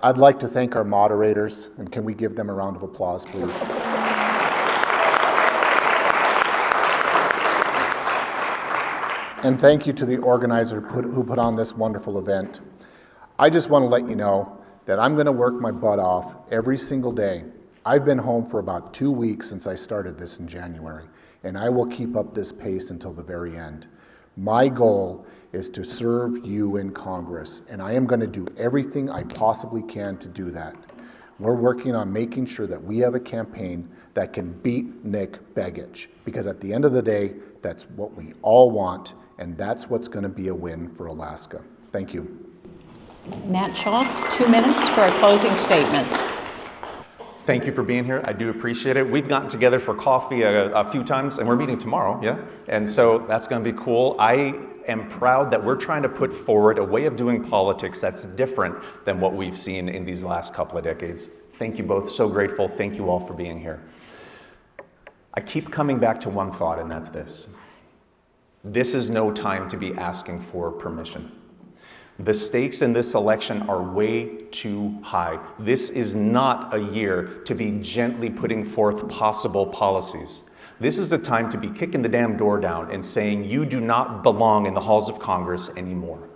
[SPEAKER 4] I'd like to thank our moderators, and can we give them a round of applause, please? And thank you to the organizer who put on this wonderful event. I just want to let you know that I'm going to work my butt off every single day. I've been home for about 2 weeks since I started this in January, and I will keep up this pace until the very end. My goal is to serve you in Congress, and I am going to do everything I possibly can to do that. We're working on making sure that we have a campaign that can beat Nick Begich, because at the end of the day, that's what we all want, and that's what's going to be a win for Alaska. Thank you.
[SPEAKER 2] Matt Schultz, 2 minutes for a closing statement.
[SPEAKER 5] Thank you for being here. I do appreciate it. We've gotten together for coffee a few times, and we're meeting tomorrow, yeah? And so that's going to be cool. I am proud that we're trying to put forward a way of doing politics that's different than what we've seen in these last couple of decades. Thank you both. So grateful. Thank you all for being here. I keep coming back to one thought, and that's this. This is no time to be asking for permission. The stakes in this election are way too high. This is not a year to be gently putting forth possible policies. This is a time to be kicking the damn door down and saying you do not belong in the halls of Congress anymore.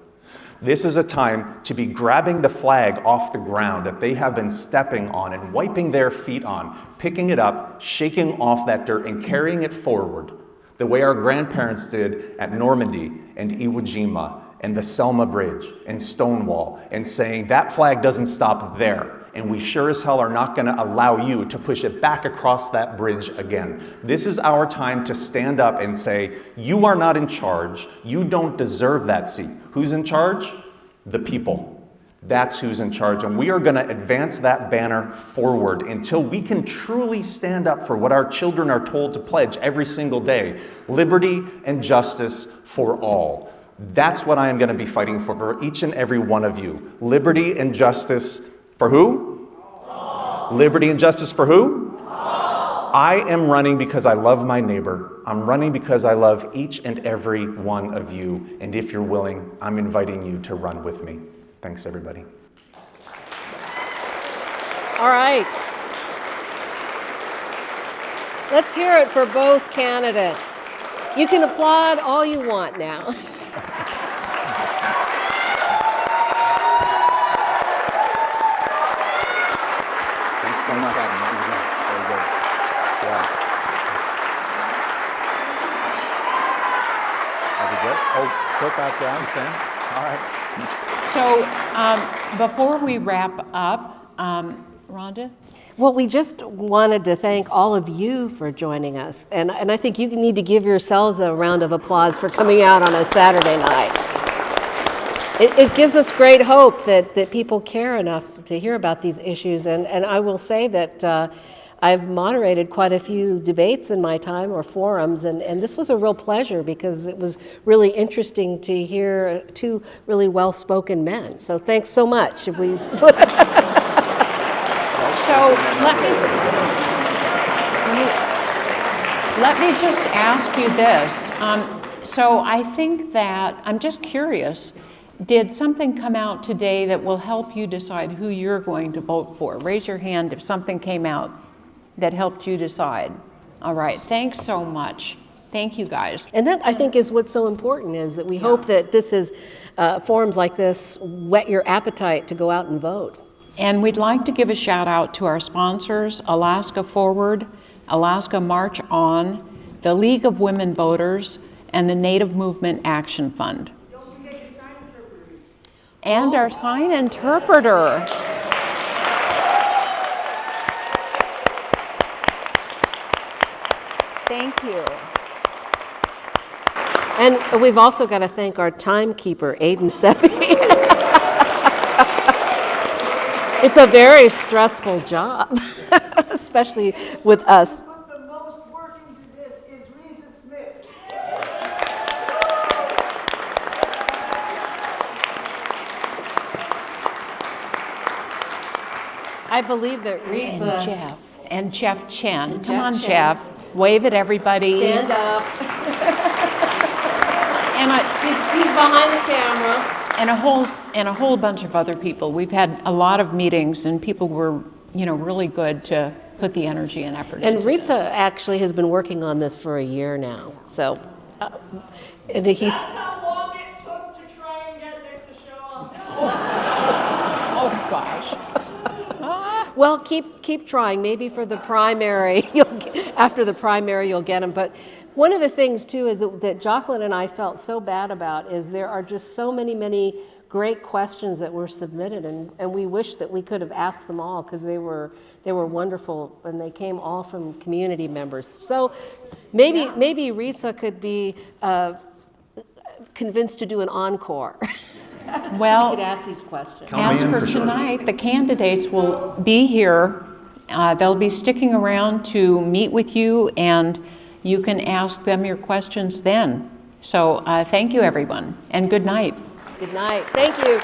[SPEAKER 5] This is a time to be grabbing the flag off the ground that they have been stepping on and wiping their feet on, picking it up, shaking off that dirt and carrying it forward the way our grandparents did at Normandy and Iwo Jima and the Selma Bridge and Stonewall and saying that flag doesn't stop there. And we sure as hell are not going to allow you to push it back across that bridge again. This is our time to stand up and say, you are not in charge. You don't deserve that seat. Who's in charge? The people. That's who's in charge. And we are going to advance that banner forward until we can truly stand up for what our children are told to pledge every single day. Liberty and justice for all. That's what I am going to be fighting for each and every one of you. Liberty and justice for who? All. Liberty and justice for who? All. I am running because I love my neighbor. I'm running because I love each and every one of you. And if you're willing, I'm inviting you to run with me. Thanks, everybody.
[SPEAKER 3] All right. Let's hear it for both candidates. You can applaud all you want now.
[SPEAKER 4] So much. Very good. Yeah. That'd be good. Oh, sit back down. All right.
[SPEAKER 2] So before we wrap up, Rhonda?
[SPEAKER 3] Well, we just wanted to thank all of you for joining us. And I think you need to give yourselves a round of applause for coming out on a Saturday night. It gives us great hope that people care enough to hear about these issues. And I will say that I've moderated quite a few debates in my time, or forums, and this was a real pleasure because it was really interesting to hear two really well-spoken men. So thanks so much. So let
[SPEAKER 2] me just ask you this. So I think that, I'm just curious, did something come out today that will help you decide who you're going to vote for? Raise your hand if something came out that helped you decide. All right, thanks so much. Thank you, guys.
[SPEAKER 3] And that, I think, is what's so important, is that we hope that this is, forums like this whet your appetite to go out and vote.
[SPEAKER 2] And we'd like to give a shout out to our sponsors, Alaska Forward, Alaska March On, the League of Women Voters, and the Native Movement Action Fund. And our sign interpreter. Thank you.
[SPEAKER 3] And we've also got to thank our timekeeper, Aiden Seppi. It's a very stressful job, especially with us.
[SPEAKER 6] The most working to this is Risa Smith.
[SPEAKER 3] I believe that Risa...
[SPEAKER 2] And Jeff Chen.
[SPEAKER 3] And
[SPEAKER 2] Come
[SPEAKER 3] Jeff
[SPEAKER 2] on,
[SPEAKER 3] Chen.
[SPEAKER 2] Jeff. Wave at everybody.
[SPEAKER 3] Stand up.
[SPEAKER 2] And
[SPEAKER 3] He's behind the camera.
[SPEAKER 2] and a whole bunch of other people. We've had a lot of meetings, and people were, really good to put the energy and effort
[SPEAKER 3] And
[SPEAKER 2] into
[SPEAKER 3] Rita
[SPEAKER 2] this.
[SPEAKER 3] actually has been working on this for a year now. So, and he's...
[SPEAKER 6] That's how long it took to try and get Nick to show up.
[SPEAKER 2] Oh gosh.
[SPEAKER 3] Well, keep trying. Maybe for the primary, after the primary, you'll get them. But one of the things too is that Joaqlin and I felt so bad about is there are just so many great questions that were submitted, and we wish that we could have asked them all because they were wonderful, and they came all from community members. So maybe Risa could be convinced to do an encore.
[SPEAKER 2] Well,
[SPEAKER 3] so we could ask these questions.
[SPEAKER 2] as for tonight, the candidates will be here. They'll be sticking around to meet with you, and you can ask them your questions then. So thank you, everyone, and good night.
[SPEAKER 3] Good night. Thank you.